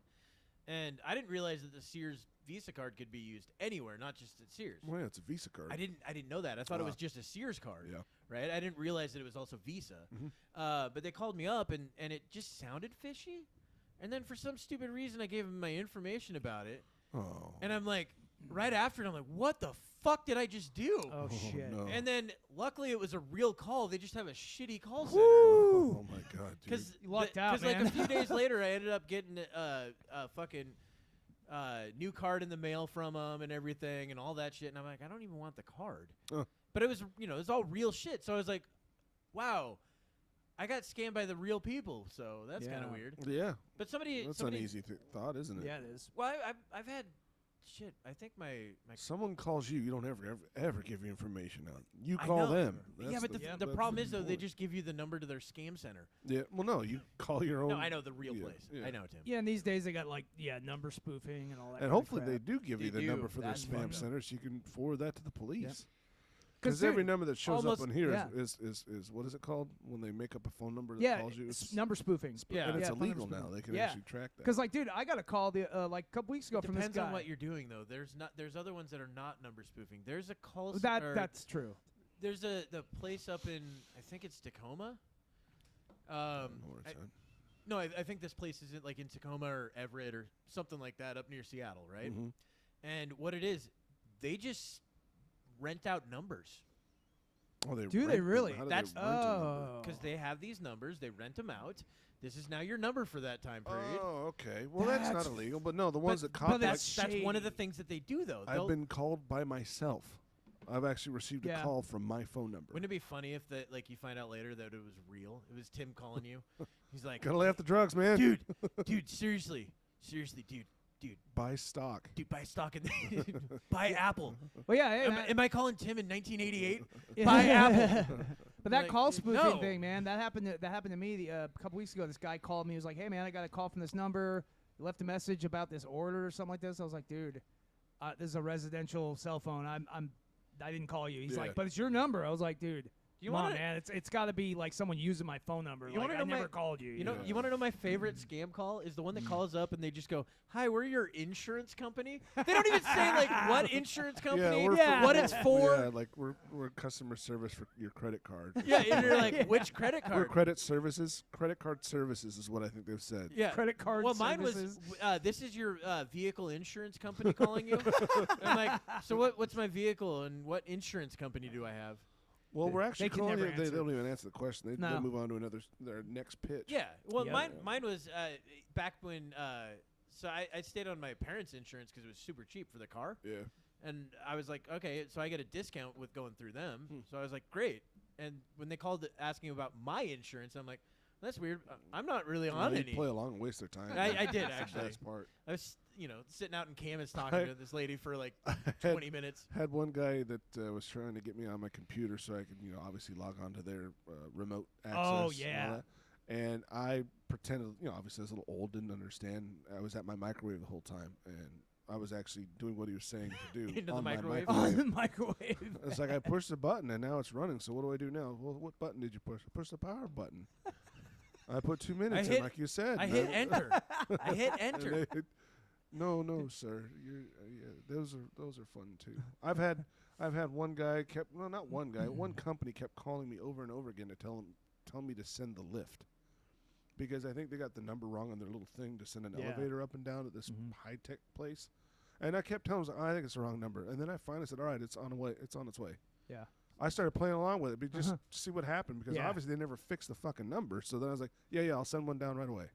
and I didn't realize that the Sears Visa card could be used anywhere, not just at Sears. Well, yeah, it's a Visa card. I didn't know that. I thought it was just a Sears card. Yeah. Right. I didn't realize that it was also Visa. But they called me up and it just sounded fishy. And then for some stupid reason, I gave them my information about it. Oh. And I'm like, right after it, I'm like, what the fuck did I just do? Oh shit. No. And then luckily it was a real call. They just have a shitty call center. Oh my god, dude. Because You lucked out, like man. a few days later, I ended up getting a fucking new card in the mail from them and everything and all that shit. And I'm like, I don't even want the card. But it was, you know, it was all real shit. So I was like, wow, I got scammed by the real people. So that's kind of weird. Yeah. But somebody, That's an easy thought, isn't it? Yeah, it is. well, I've had shit. I think my Someone calls you don't ever give your information out. You I call know. them. Yeah, That's but the that's problem is though, they point. just give you the number to their scam center. Yeah. Well, no, you call your own. No, I know the real yeah, place. yeah. I know, Tim. Yeah, and these days they got like number spoofing and all that. And kind hopefully of they crap. do give you They the do. number for their That's spam fucked up. center, so you can forward that to the police. Because Because every number that shows almost- up on here yeah. is what is it called when they make up a phone number that Yeah, calls you? it's number spoofing. Yeah. and it's phone number illegal now. spoofing. They can Yeah. actually track that. Because like, dude, I got a call like a couple weeks ago from this Depends guy. on what you're doing though. There's other ones that are not number spoofing. There's a call That's true. there's the place up in I think it's Tacoma. I don't know where it's at. No, I think this place is like in Tacoma or Everett or something like that up near Seattle, right? Mhm. And what it is, they just rent out numbers Oh, they Do rent they them. really? How do That's- they rent a number? Oh. because they have these numbers. They rent them out. This is now your number for that time period. Oh, okay. Well, that's not That's- illegal. But no, the ones that but contact. That's one of the shady. things that they do though. I've been called by myself. I've actually received a Yeah. call from my phone number. Wouldn't it be funny if that like you find out later that it was real? It was Tim calling you. He's like, Gotta lay off the drugs, man. dude, seriously, dude, Buy stock. buy stock in buy Apple. Well, yeah. Hey, man. Am I calling Tim in 1988? Yeah. Buy Apple. But that Like, call spoofing no. thing, man, that happened to me a couple weeks ago. This guy called me. He was like, "Hey, man, I got a call from this number. You left a message about this order or something like this." I was like, "Dude, this is a residential cell phone. I didn't call you." He's Yeah. like, "But it's your number." I was like, "Dude, You come on, wanna- man. It's got to be like someone using my phone number. You Like, wanna I know never my- called you. You know, Yeah. you want to know my favorite scam call is the one that calls up and they just go, "Hi, we're your insurance company." They don't even say like what insurance company, we're Yeah. what it's for. Yeah, like we're customer service for your credit card. Yeah, and you're like, Yeah. which credit We're card? credit services. Credit card services is what I think they've said. Yeah. Credit card Well, mine services. was, this is your vehicle insurance company calling you. I'm like, so what's my vehicle and what insurance company do I have? Well, we're actually can calling never you. They answer. don't even answer the question. They No. move on to their next pitch. Yeah. Well, Yeah. mine was back when. So I stayed on my parents' insurance because it was super cheap for the car, Yeah. and I was like, okay, so I get a discount with going through them. Hmm. So I was like, great. And when they called asking about my insurance, I'm like, that's weird. I'm not really on They any. play along and waste their time. I did That's the actually. best part. I was, sitting out in Camas talking to this lady for like I 20 minutes. had one guy that was trying to get me on my computer so I could, obviously log on to their remote access. Oh, and all yeah. that. And I pretended, obviously I was a little old, didn't understand. I was at my microwave the whole time, and I was actually doing what he was saying to do Into on the my microwave. On the microwave. It's like I pushed the button and now it's running. So what do I do now? Well, what button did you push? I pushed the power button. I put 2 minutes in, like you said. I hit enter. I hit enter. No, sir. Those are fun too. I've had one guy not one guy. One company kept calling me over and over again to tell me to send the lift, because I think they got the number wrong on their little thing to send an elevator up and down at this high tech place, and I kept telling them, I think it's the wrong number, and then I finally said, all right, it's on its way. Yeah. I started playing along with it, but just to see what happened, because obviously they never fixed the fucking number. So then I was like, yeah, I'll send one down right away.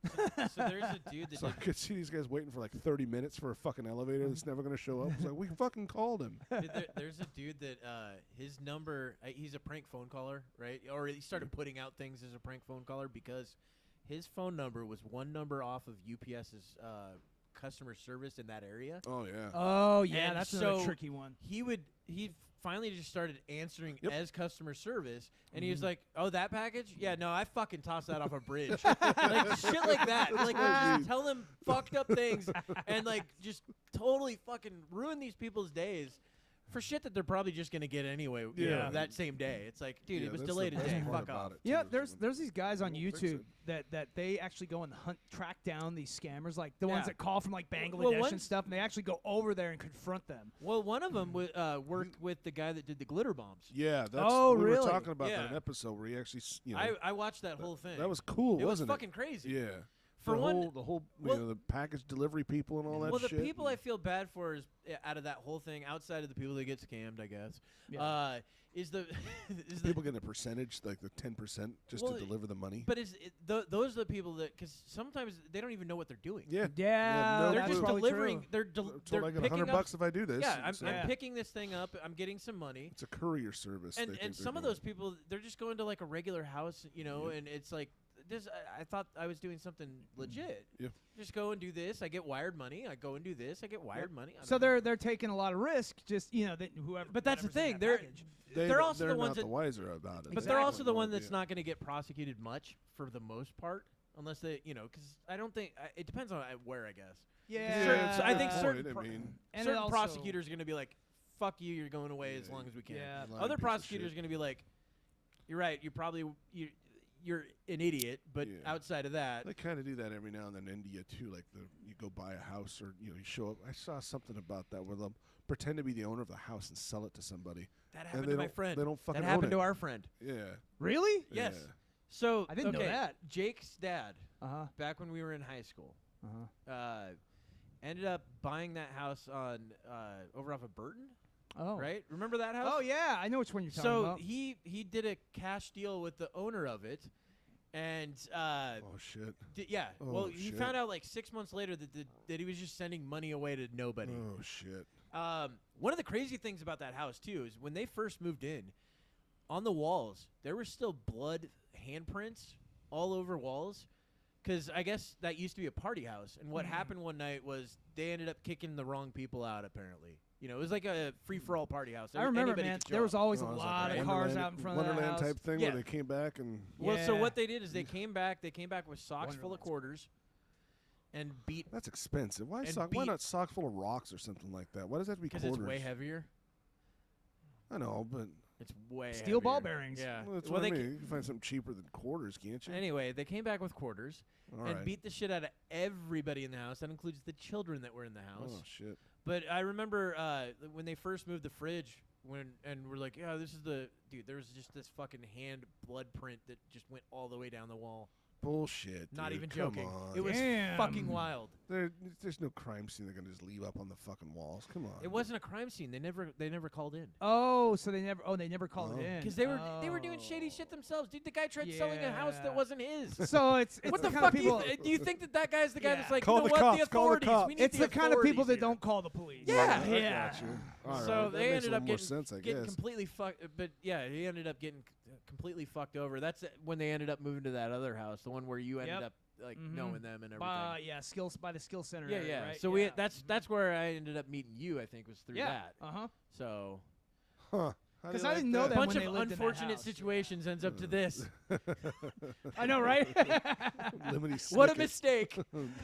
So there's a dude that So I could see these guys waiting for like 30 minutes for a fucking elevator that's never going to show up. It's like, we fucking called him. Dude, there's a dude that his number, he's a prank phone caller, right? Or he started putting out things as a prank phone caller because his phone number was one number off of UPS's customer service in that area. Oh, yeah. Oh, yeah, And that's so another tricky one. He finally just started answering as customer service, and he was like, "Oh, that package? Yeah, no, I fucking tossed that off a bridge." Like shit like that. Like just tell them fucked up things and like just totally fucking ruin these people's days for shit that they're probably just gonna get anyway. You know, that same day. It's like, dude, it was delayed a day. Fuck off. Yeah, there's these guys on YouTube that they actually go and track down these scammers, like the ones that call from like Bangladesh and stuff, and they actually go over there and confront them. Well, one of them worked with the guy that did the glitter bombs. Yeah, that's we were talking about that in an episode where he actually, I watched that whole thing. That was cool, wasn't it? It was fucking crazy. Yeah. For the whole the package delivery people and all that shit. Well, the people I feel bad for is out of that whole thing, outside of the people that get scammed, I guess, is the people getting a percentage, like the 10% just to deliver the money. But those are the people that, because sometimes they don't even know what they're doing. Yeah, they're just delivering. They're I get $100 if I do this. Yeah, I'm picking this thing up. I'm getting some money. It's a courier service. And some of those people, they're just going to like a regular house, and it's like. I thought I was doing something legit. Yeah. Just go and do this. I get wired money. I go and do this. I get wired money. So they're taking a lot of risk. Just whoever. But that's the thing. They're also the ones that wiser about it. But they're also the one that's not going to get prosecuted much for the most part, unless they, because I don't think it depends on where, I guess. Yeah. I think certain prosecutors are going to be like, "Fuck you. You're going away as long as we can." Yeah. Other prosecutors are going to be like, "You're right. You're an idiot, but outside of that, they kind of do that every now and then in India too. Like you go buy a house, or you show up. I saw something about that where they'll pretend to be the owner of the house and sell it to somebody. That happened to my friend. They don't fucking. That happened to our friend. Yeah. Really? Yes. Yeah. So I didn't know that. Jake's dad, back when we were in high school, ended up buying that house on over off of Burton. Oh. Right? Remember that house? Oh, yeah. I know which one you're talking about. So he did a cash deal with the owner of it. And oh shit! He found out like 6 months later that he was just sending money away to nobody. Oh shit! One of the crazy things about that house too is when they first moved in, on the walls there were still blood handprints all over walls, because I guess that used to be a party house. And what happened one night was they ended up kicking the wrong people out. Apparently. It was like a free-for-all party house. I remember, man. There was always a lot of cars out in front of the Wonderland house. type thing where they came back and. Well, so what they did is they came back. They came back with socks full of quarters, and beat. That's expensive. Why not socks full of rocks or something like that? Why does that have to be quarters? Because it's way heavier. I know, but it's way steel heavier. ball bearings. Yeah. Well, that's what I mean. You can find something cheaper than quarters, can't you? Anyway, they came back with quarters and beat the shit out of everybody in the house. That includes the children that were in the house. Oh shit. But I remember when they first moved the fridge, and we're like, yeah, this is dude. There was just this fucking hand blood print that just went all the way down the wall. Bullshit. Not dude. even Come joking. on. It was fucking wild. There's no crime scene they're gonna just leave up on the fucking walls. Come on. It wasn't a crime scene. They never called in. Oh, so they never called it in because they were doing shady shit themselves. Dude, the guy tried selling a house that wasn't his. So it's what the kind fuck of people. do you think that guy's the guy that's like, call you know the what, cops, the authorities? Call the we need it's the kind of people that here. don't call the police. Yeah, yeah. So they ended up getting getting completely fucked. But yeah, he ended up getting completely fucked over. That's when they ended up moving to that other house, the one where you ended up like knowing them and everything. Skills by the skill center. Yeah. Right? So that's where I ended up meeting you. I think was through that. Uh huh. So. Huh. Because I didn't know that A bunch when they of lived in that unfortunate house. situations ends up to this. I know, right? What a mistake.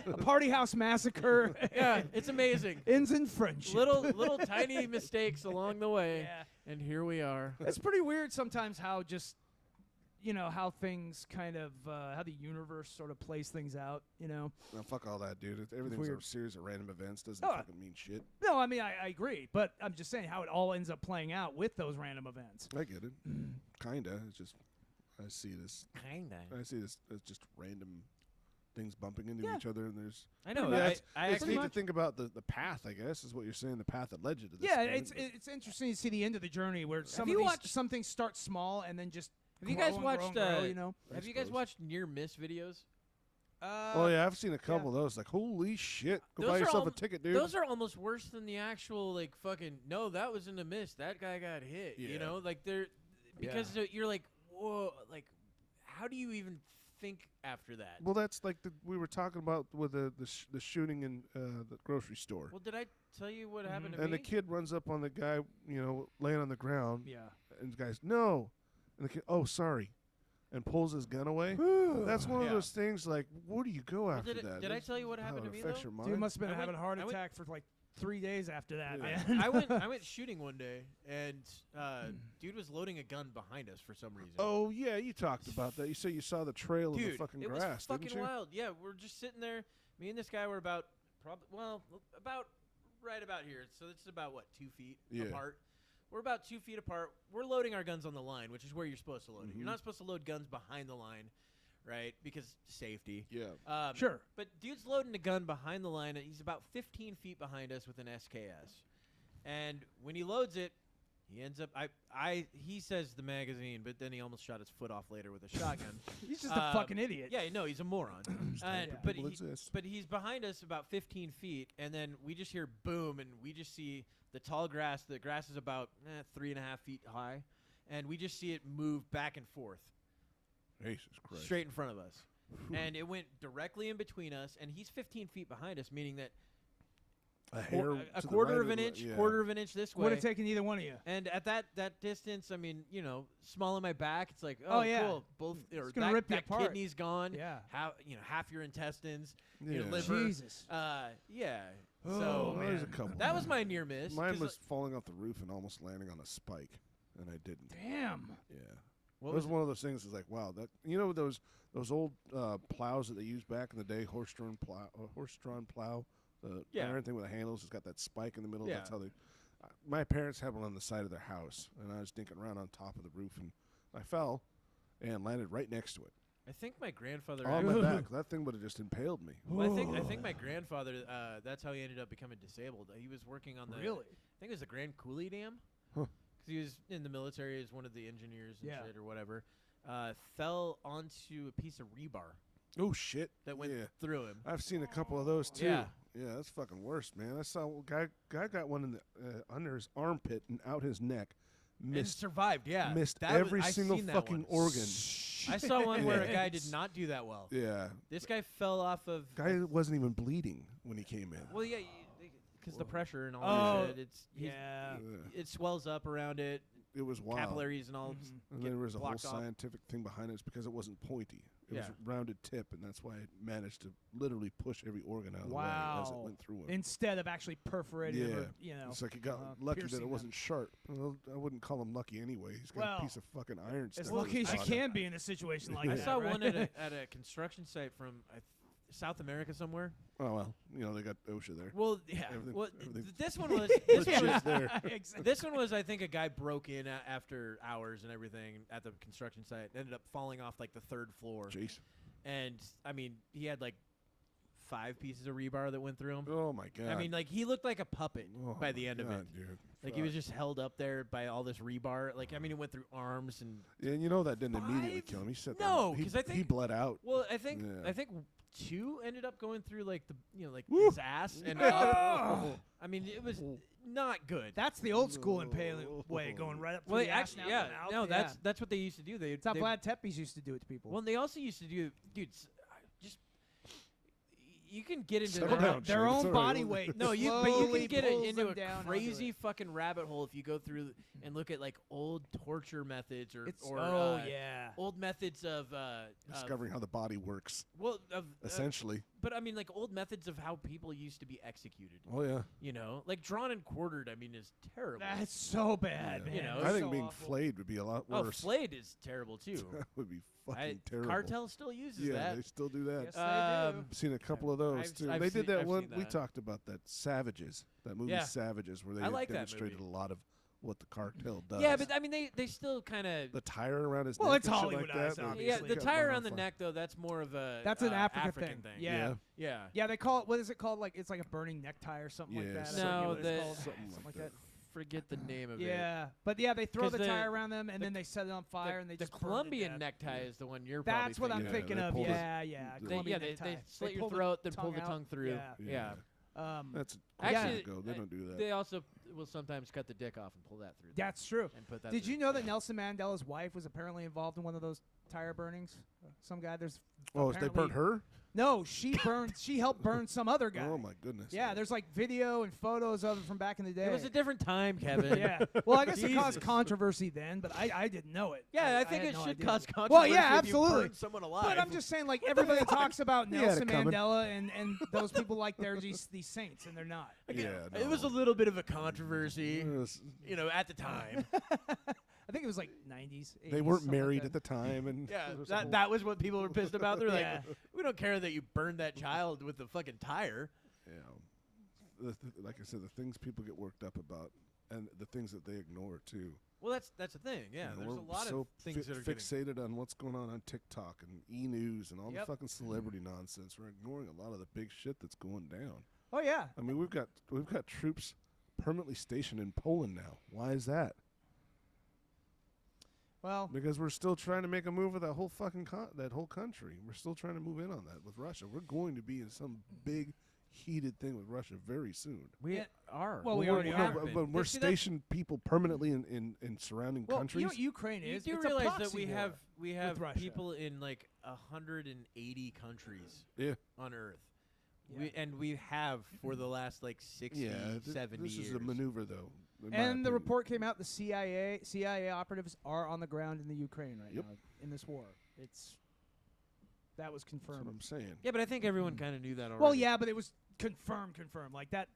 A party house massacre. Yeah, it's amazing. Ends in friendship. Little tiny mistakes along the way. Yeah. And here we are. It's pretty weird sometimes how just, how things kind of, how the universe sort of plays things out, No, fuck all that, dude. Everything's a series of random events. Doesn't fucking mean shit. No, I mean, I agree. But I'm just saying how it all ends up playing out with those random events. I get it. Kinda. It's just, I see this as just random things bumping into each other, and there's. I know. I it's neat to think about the path. I guess is what you're saying. The path that led you to this. Yeah, point, it's interesting to see the end of the journey where some things start small and then just. Have you guys watched? Grow, Have you guys watched near miss videos? Oh yeah, I've seen a couple of those. Like, holy shit! Go buy yourself a ticket, dude. Those are almost worse than the actual fucking. No, that was in a miss. That guy got hit. Yeah. They're because you're like, whoa, like, how do you even think after that? Well, that's like we were talking about with the shooting in the grocery store. Well, did I tell you what happened to me? And the kid runs up on the guy, laying on the ground. Yeah. And the guy's no. And the kid, oh, sorry, and pulls his gun away. That's one of those things. Like, where do you go after that? Did I tell you what happened to me though? Your mind. Dude must have been having a heart attack for like 3 days after that, man. I went shooting one day, and dude was loading a gun behind us for some reason. Oh yeah, you talked about that. You said you saw the trail of the fucking grass. It was fucking didn't you? wild. Yeah, we're just sitting there. Me and this guy were about right about here. So it's about 2 feet apart. We're about 2 feet apart. We're loading our guns on the line, which is where you're supposed to load it. You're not supposed to load guns behind the line, right? Because safety. Yeah. Sure. But dude's loading a gun behind the line. He's about 15 feet behind us with an SKS. And when he loads it, he ends up he says the magazine, but then he almost shot his foot off later with a shotgun. He's just a fucking idiot. Yeah, no, he's a moron. But he's behind us about 15 feet, and then we just hear boom, and we just see the tall grass. The grass is about 3.5 feet high, and we just see it move back and forth. Jesus Christ. Straight in front of us. And it went directly in between us, and he's 15 feet behind us, meaning that a quarter of an inch this way. Would have taken either one of you. And at that distance, I mean, small in my back, it's like, oh yeah, cool. Both it's gonna rip you apart. Kidney's gone. Yeah. Half your intestines, Yeah. your liver. Jesus. Yeah. Oh, So there's a couple. that was my near miss. Mine was falling off the roof and almost landing on a spike, and I didn't. Damn. Yeah. What it was one of those things. It's like, wow, that those old plows that they used back in the day, horse-drawn plow. Iron thing with the handles. It's got that spike in the middle. Yeah. That's how they. My parents had one on the side of their house, and I was dinking around on top of the roof, and I fell and landed right next to it. I think my grandfather. On my back. That thing would have just impaled me. Well, I think my grandfather. That's how he ended up becoming disabled. He was working on the. Really? I think it was the Grand Coulee Dam. Huh. Because he was in the military as one of the engineers and Yeah. shit or whatever. Fell onto a piece of rebar Oh shit! that went through him. I've seen a couple of those too. Yeah. Yeah, that's fucking worse, man. I saw a guy got one in the under his armpit and out his neck. And Missed survived. Yeah. missed That every I single seen that fucking one. organ. I saw one where a guy did not do that well. Yeah. This guy fell off of. Guy wasn't even bleeding when he came in. Well, yeah, because the pressure and all Oh, that shit. Yeah. It swells up around it. It was wild. Capillaries and all. And get there was a whole blocked off. scientific thing behind it. It's because it wasn't pointy. It was Yeah. a rounded tip, and that's why it managed to literally push every organ out of the way as it went through him. Instead of actually perforating Yeah. it, or, It's like he got lucky that piercing it wasn't sharp. Well, I wouldn't call him lucky anyway. He's got Well, a piece of fucking iron stuck as in lucky his as you body. can be in a situation like I that. saw right? one at a construction site from South America somewhere. Oh, well, they got OSHA there. Well, yeah. Everything- Well, everything- this one was Legit there. Exactly. this one was I think a guy broke in after hours and everything at the construction site. Ended up falling off like the 3rd floor. Jeez. And I mean, he had like 5 pieces of rebar that went through him. Oh, my God. I mean, like he looked like a puppet by the end of it. Dude. Like he was just held up there by all this rebar. Like I mean, it went through arms and. Yeah, and that didn't immediately kill him. He said No, he- 'cause I think- he bled out. Well, I think Yeah. 2 ended up going through like the Woo! his ass and up. Oh. I mean, it was not good. That's the old school impaling way, going right up through Well, the ass actually, and yeah, out the mouth. no, Yeah. that's what they used to do. That's how Vlad Tepes used to do it to people. Well, and they also used to do, dude. you can get into Settle down, their Shane. It's own all body right. weight. No, but you slowly can get pulls into them a down onto crazy it. fucking rabbit hole if you go through and look at like old torture methods or yeah. old methods of Discovering how the body works, of essentially. but I mean like old methods of how people used to be executed. Oh yeah. You know, like drawn and quartered. I mean, is terrible. That's so bad, Yeah. man. You know, I think so being awful. flayed would be a lot Oh, worse. flayed is terrible too. That would be fucking terrible. Cartel still uses yeah, that. they still do that. Yes, they do. I've seen a couple of those too. I've They did seen- that I've one. seen We that. talked about that. Savages. That movie Yeah. Savages, where they I like that demonstrated movie. a lot of what the cartel does. Yeah, but I mean, they still kind of. the tire around his Well, neck it's and shit like Hollywoodized, that. obviously. Yeah, the got tire burned on the fire. neck though. That's more of a. That's an African thing. thing. Yeah. Yeah. Yeah, they call it. What is it called? Like it's like a burning necktie or something like Yeah, that. I No, forget what it's the- called. something like like that. Forget the name of it. Yeah, but yeah, they throw 'Cause the the- tire around them and the- then they set it on fire and they the just burn to Colombian death. necktie is the one you're That's what probably I'm thinking thinking they of. pull the- Yeah, yeah. the- Colombian they necktie. slit your pull the throat, then pull the out. tongue through. Yeah. Yeah. That's Actually, ago. They don't do that. They also will sometimes cut the dick off and pull that through. That's true. And put that. Did through. you know that Nelson Mandela's wife was apparently involved in one of those tire burnings? Some guy. There's. Oh, if they burnt her? No, she burned. She helped burn some other guy. Oh my goodness. Yeah, there's like video and photos of it from back in the day. It was a different time, Kevin. yeah. Well, I guess it caused Jesus. controversy then, but I didn't know it. Yeah, I had think it no should idea. cause controversy. Well, yeah, if you absolutely. burn someone alive. But I'm just saying, like everybody talks about He had it Nelson coming. Mandela and those people like they're these saints, and they're not. Yeah. It was a little bit of a controversy, at the time. I think it was like 90s. 80s, They weren't something like married that. at the time, and Yeah, there was a whole- that was what people were pissed about. They're Yeah. like, we don't care that you burned that child with the fucking tire. Yeah. Like I said, the things people get worked up about, and the things that they ignore too. Well, that's the thing. Yeah, You know, there's a we're lot so of things that are getting. fixated on what's going on TikTok and e-news and all Yep. the fucking celebrity nonsense. We're ignoring a lot of the big shit that's going down. Oh yeah. I mean, we've got troops permanently stationed in Poland now. Why is that? Well, Because we're still trying to make a move with that whole fucking that whole country. We're still trying to move in on that with Russia. We're going to be in some big heated thing with Russia very soon. We Yeah. are. Well, we We're- already no, are. but we're See, that's- stationed people permanently in surrounding well, countries. you know what Ukraine You is? do It's a realize that proxy we war. have Russia. people in like 180 countries Yeah. on Earth. Yeah. We have for the last like 60, Yeah, 70 this years. is a maneuver, though. in my And the opinion. report came out. The CIA operatives are on the ground in the Ukraine right Yep. now in this war. That was That's confirmed. what I'm saying. Yeah, but I think everyone kind of knew that already. Well, yeah, but it was confirmed. Like that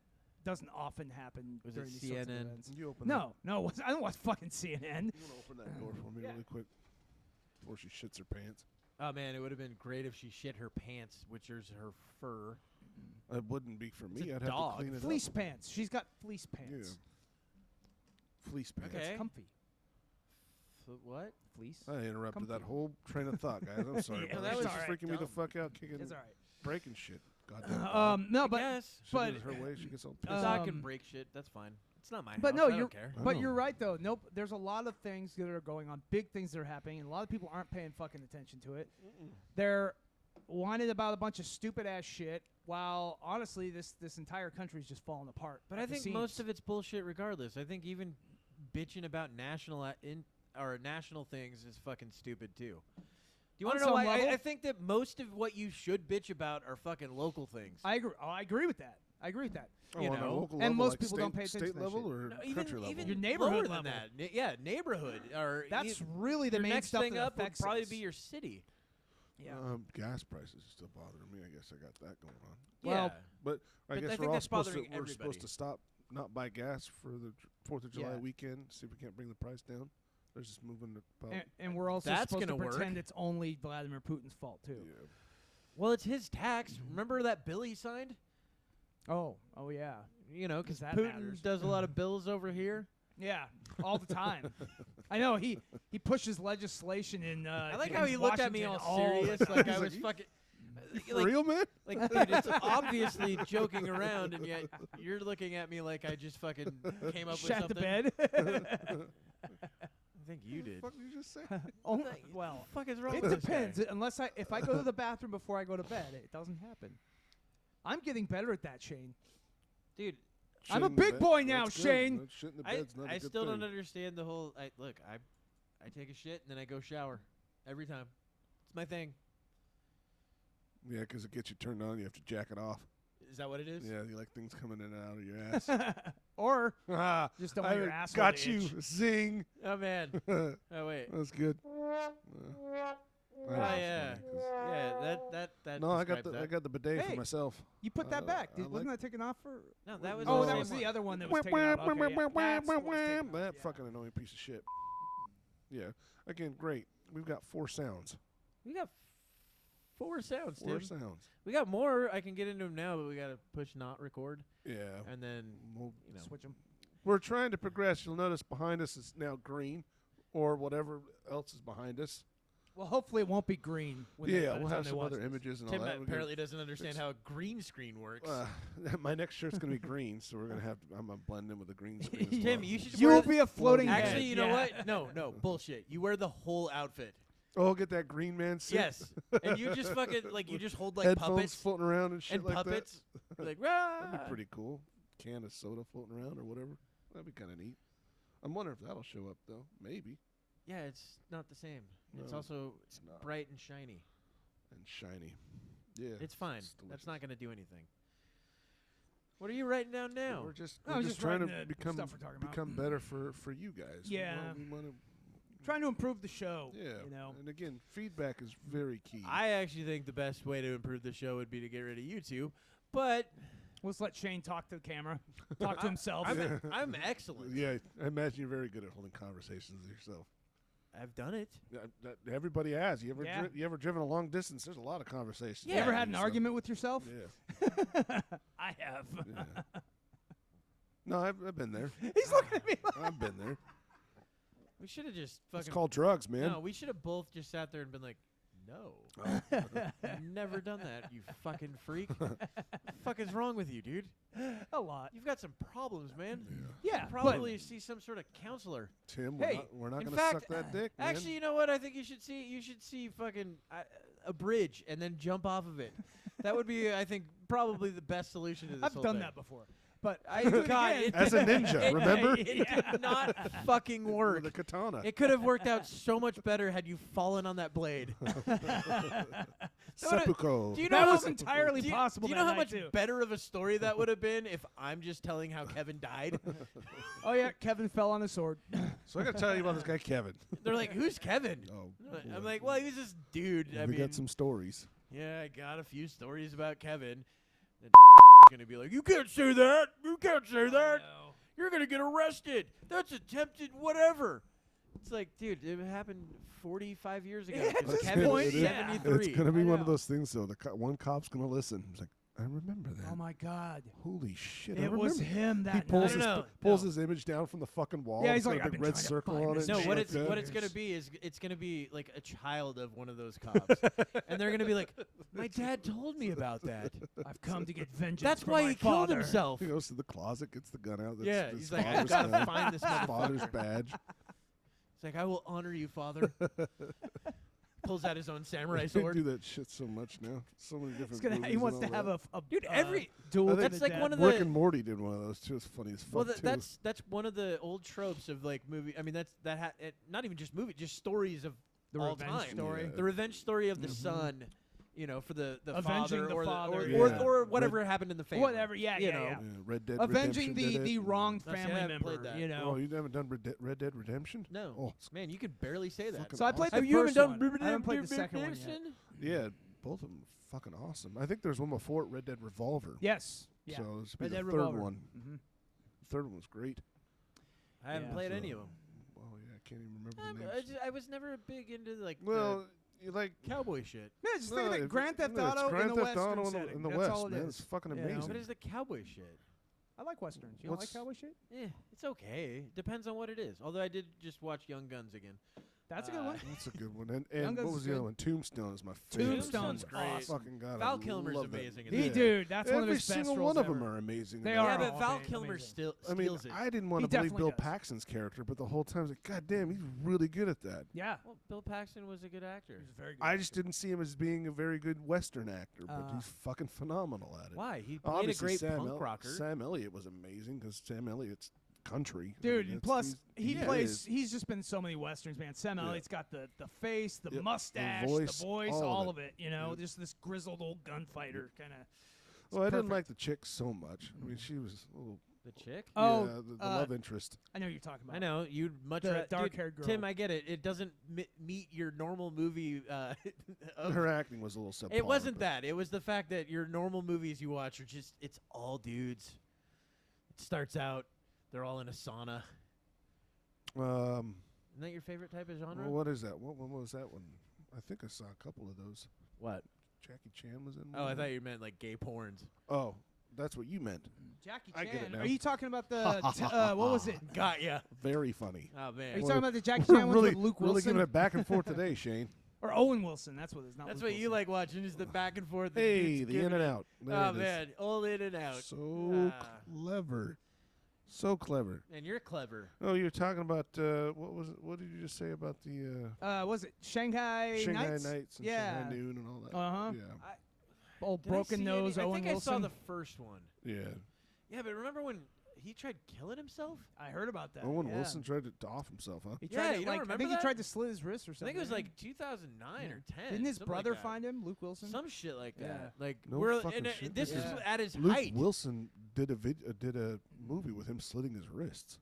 doesn't often happen Was it during these sorts of CNN? events. You open No, I don't watch fucking CNN. That, you want to open that door for me Yeah. really quick before she shits her pants? Oh man, it would have been great if she shit her pants, which is her fur. It wouldn't be for me. a I'd dog. have to clean it Fleece up. pants. She's got fleece pants. Yeah. Fleece pants. Okay. It's comfy. What? Fleece. I interrupted Comfy. that whole train of thought, guys. I'm sorry. Yeah, about that that was was just alright. freaking me the Dumb. fuck out, kicking, It's all right. breaking shit. Goddamn. No, I but guess. she but does her way. She gets all The pissed. dog can um, break shit. That's fine. It's not my but house. no, I you're don't care. I but know. you're right though. Nope. There's a lot of things that are going on, big things that are happening, and a lot of people aren't paying fucking attention to it. They're whining about a bunch of stupid ass shit, while honestly, this entire country's just falling apart. But I think most of it's bullshit regardless. I think even bitching about national things is fucking stupid too. Do you On want to know some why? level. I think that most of what you should bitch about are fucking local things. I agree. Oh, I agree with that. Oh, you on a know. local And level, most like people state, don't pay attention state to that level shit. or No, country level. even Your neighborhood lower level. than that. Yeah, neighborhood. Or That's really the your main next stuff thing that up would affects probably us. be your city. Yeah. Gas prices are still bothering me. I guess I got that going on. Well, Yeah. But I But guess I think we're all that's supposed to bothering we're supposed everybody. to stop not buy gas for the 4th of July Yeah. weekend. See if we can't bring the price down. They're just moving the and we're also That's supposed to gonna work. pretend it's only Vladimir Putin's fault too. Yeah. Well, it's his tax. Remember that bill he signed? Oh yeah, You know, because that Putin matters. does a lot of bills over here. yeah, all the time. I know he pushes legislation in. I like in how he looked at me all Washington serious, the like time. I was He's fucking. For Like, real, man? like, dude, it's obviously joking around, and yet you're looking at me like I just fucking came up with Shat the something. bed. I think you did. What the fuck did you just say? Oh, well, What the fuck is wrong it with this guy? depends. Unless if I go to the bathroom before I go to bed, it doesn't happen. I'm getting better at that, Shane. Dude, I'm a Shit in the big bed. boy now, That's good. Shane. That shit in the I bed's not a good still don't thing. understand the whole. I take a shit and then I go shower every time. It's my thing. Yeah, because it gets you turned on. You have to jack it off. Is that what it is? Yeah, you like things coming in and out of your ass. Or Ah, just don't want your asshole got to you. itch. Zing. Oh man. That Oh wait. was good. Oh yeah. Yeah. That. No, I describes that. got the bidet Hey, for myself. You put that back. I Wasn't that taken off for? No, that was. Oh, the that same was one. the other one that was taken off. Okay, yeah. That's the one that was taken off, That yeah. fucking annoying piece of shit. Yeah. Again, great. We've got 4 sounds. We got 4 sounds, 4 Tim. sounds. We got more. I can get into them now, but we gotta push not record, Yeah. and then We'll Switch them. We're trying to progress. You'll notice behind us is now green, or whatever else is behind us. Well, hopefully it won't be green. When Yeah, by the we'll time have they some watch other this. images and Tim all that. We're apparently doesn't understand it's- how a green screen works. my next shirt's gonna be green, so we're gonna have to. I'm gonna blend in with the green screen. As Tim, well. you should. You wear will be a floating head. Actually, you know Yeah. what? No, bullshit. You wear the whole outfit. Oh, get that green man suit. Yes, and you just fucking you just hold like Headphones puppets floating around and shit and like puppets. that. Like rah. That'd be pretty cool. Can of soda floating around or whatever. That'd be kind of neat. I'm wondering if that'll show up though. Maybe. Yeah, it's not the same. It's No, also it's not. bright and shiny. And shiny. Yeah. It's fine. it's That's delicious. not going to do anything. What are you writing down now? We're just I we're was just just trying to writing the become stuff we're talking about. become better for you guys. Yeah. We wanna, Trying to improve the show. yeah. You know. And again, feedback is very key. I actually think the best way to improve the show would be to get rid of YouTube, but Let's let Shane talk to the camera. Talk to himself. I'm excellent. yeah, I imagine you're very good at holding conversations with yourself. I've done it. Everybody has. You ever Yeah. you ever driven a long distance? There's a lot of conversations. You ever had an yourself. argument with yourself? Yeah. I have. yeah. No, I've been there. He's looking at me like. I've been there. We should have just It's fucking. called drugs, man. No, we should have both just sat there and been like, no. Oh. Never done that, you fucking freak. What the fuck is wrong with you, dude? A lot. You've got some problems, man. Yeah. Probably see some sort of counselor. Tim, Hey, we're not in gonna fact, suck that dick, man. Actually, you know what? I think you should see. You should see fucking a bridge and then jump off of it. That would be, I think, probably the best solution to this. I've whole done thing. that before. But I God, it, As a ninja, remember? It did not fucking work. With a katana. It could have worked out so much better had you fallen on that blade. Seppuku. Do you know that how- was entirely do you, possible. Do you know that how night much too. better of a story that would have been if I'm just telling how Kevin died? Oh yeah, Kevin fell on his sword. So I gotta tell you about this guy Kevin. They're like, "Who's Kevin?" Oh, I'm boy. like, "Well, he was this dude." I we mean, got some stories. yeah, I got a few stories about Kevin. Then gonna be like, "You can't say that. You can't say that. You're gonna get arrested. That's attempted whatever." It's like, dude, it happened 45 years ago. At 'cause this Kevin's point, yeah. 73. It's gonna be I one of know. those things though. One cop's gonna listen. He's like, I remember that. Oh my God. Holy shit! I It was remember. him that He pulls night. his No, pulls no. his image down from the fucking wall. Yeah, and he's it's got like, a "I've big been red trying to circle find on this it. No, and what shit it's like what that. it's gonna be is it's gonna be like a child of one of those cops, and they're gonna be like, "My dad told me about that. I've come to get vengeance. That's for why my he killed father. himself." He goes to the closet, gets the gun out. That's Yeah, his he's like, "I've father's gotta gun, find this his father's motherfucker." badge. It's like, "I will honor you, father." Pulls out his own samurai They sword. do that shit so much now. So many different. He's gonna, movies he and wants all to have that. a Dude, every duel. I to think the that's like death. one of Rick the- and Morty did one of those too. It's funny as fuck well, too. that's one of the old tropes of like movie. I mean, not even just movie, just stories of The all revenge time. story. Yeah. The revenge story of the Mhm. son. You know, for the Avenging father, the or, father, the, yeah. or whatever happened in the family. Whatever, yeah, you yeah, know. yeah. Red Dead Avenging Redemption the did the it. wrong No, see, I family haven't member. played that. You know. Oh, you haven't done Red Dead Redemption? No, Oh, it's- man, you can barely say that. Fucking So I played awesome. the you first haven't one. done I haven't played the second one yet. Redemption? yeah, both of them are fucking awesome. I think there's one before it, Red Dead Revolver. Yes. Yeah. So this would be Red the Dead third Revolver. one. Mm-hmm. The third one was great. I haven't Yeah. played So, any of them. Oh yeah, I can't even remember the names. I was never big into like Well, you like the cowboy shit. Yeah, just think of if- it. Grand Theft no, it's Auto Grand in the Theft Western Auto setting. in the That's West, all it man. is. It's fucking You know? amazing. What is the cowboy shit? I like westerns. You don't like What's- cowboy shit? Yeah, it's okay. Depends on what it is. Although I did just watch Young Guns again. That's a good one. That's a good one. And Young Guns what was is the other good. one? Tombstone is my favorite. Tombstone's one. great. Fucking God, Val I Kilmer's love that. amazing in He, that. dude, that's one of Every his best single roles one of them ever. are amazing. They in are that. Yeah, all but Val amazing. Kilmer still I mean, steals it. I didn't want He to believe definitely Bill does. Paxton's character, but the whole time I was like, God damn, he's really good at that. Yeah. Well, Bill Paxton was a good actor. He's very good. I just didn't see him as being a very good Western actor, but Uh, he's fucking phenomenal at it. Why? He played Obviously, a great punk rocker. Sam Elliott was amazing because Sam Elliott's country. Dude, I mean, and plus he plays. he's just been in so many westerns, man. Sam Elliott's got the face, the mustache, the voice, all of it. You know, just this grizzled old gunfighter kind of. Well, I didn't like the chick so much. I mean, she was a little. The chick? Oh, yeah, the love interest. I know what you're talking about. I know you'd much the dark-haired girl. Tim, I get it. It doesn't meet your normal movie. Her acting was a little subpar. It wasn't that. It was the fact that your normal movies you watch are just—it's all dudes. It starts out, they're all in a sauna. Isn't that your favorite type of genre? Well, what is that? What one was that one? I think I saw a couple of those. What? Jackie Chan was in. Oh, I thought you meant like gay porns. Oh, that's what you meant. Jackie I get it Chan. now. Are you talking about the what was it? Got ya. Very funny. Oh man. Are you talking about the Jackie Chan one with Luke really Wilson giving it back and forth today, Shane. or Owen Wilson? That's what it's not. That's Luke what you Wilson. like watching is the back and forth. Hey, the in and out. There Oh it is. man, all in and out. So clever. So clever. And you're clever. Oh, you were talking about what was it? What did you just say about the was it Shanghai Nights? and Yeah. Shanghai Noon and all that? Uh-huh. Yeah. Old Did I broken see nose any? Owen I think Wilson. I saw the first one. Yeah. Yeah, but remember when he tried killing himself? I heard about that. Owen yeah. Wilson tried to off himself, huh? He Yeah, tried to, you don't I remember think that? he tried to slit his wrist or I something. think it was like 2009 or 10. Didn't his something brother like that. find him, Luke Wilson? Some shit like that. Yeah. Like No we're fucking and shit. this is Yeah. at his Luke height. Wilson did a movie with him slitting his wrists.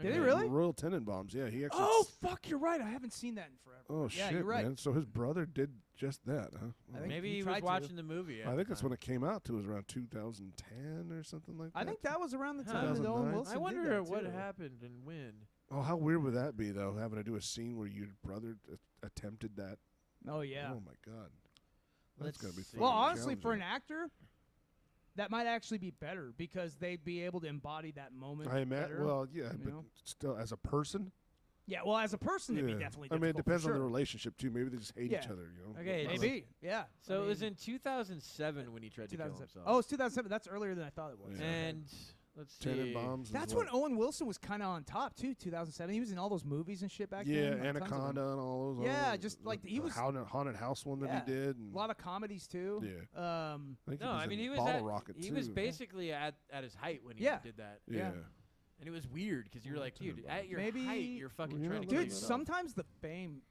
Did he really? Royal Tenenbaums. Yeah, he actually. Oh fuck! You're right. I haven't seen that in forever. Oh yeah, shit, you're right. man! So his brother did just that, huh? I think Maybe he he tried was to. watching the movie. I think that's when it came out too. It was around 2010 or something like that. I think that was around the Huh. time that Owen 2009? Wilson I did wonder that, what too. happened and when. Oh, how weird would that be though? Having to do a scene where your brother attempted that. Oh yeah. Oh my god. That's Let's gotta be. see. Well, fucking honestly, for an challenging. actor, that might actually be better because they'd be able to embody that moment. I imagine. better, Well, yeah, you but know? still, as a person. Yeah. Well, as a person, it'd be Yeah. definitely. I mean, it difficult depends for on the sure. relationship too. Maybe they just hate each Yeah. other. You know. Okay, But- Maybe. Yeah. So I it was mean, in 2007 when he tried to kill 2007. himself. Oh, it's 2007. That's earlier than I thought it was. Yeah. And let's see. Tenenbaums. That's is when what? Owen Wilson was kind of on top too. 2007. He was in all those movies and shit back Yeah, then. like, tons of them. Anaconda and all those. Yeah, other- just like he the was- haunted house one that Yeah. he did. And A lot of comedies too. Yeah. I think No, I mean he was Bottle at, Rocket he too. was basically at his height when he Yeah. did that. Yeah. And it was weird because you're like, dude, at your Maybe- height, you're fucking Well, trying yeah, to kill Dude, yourself. sometimes the fame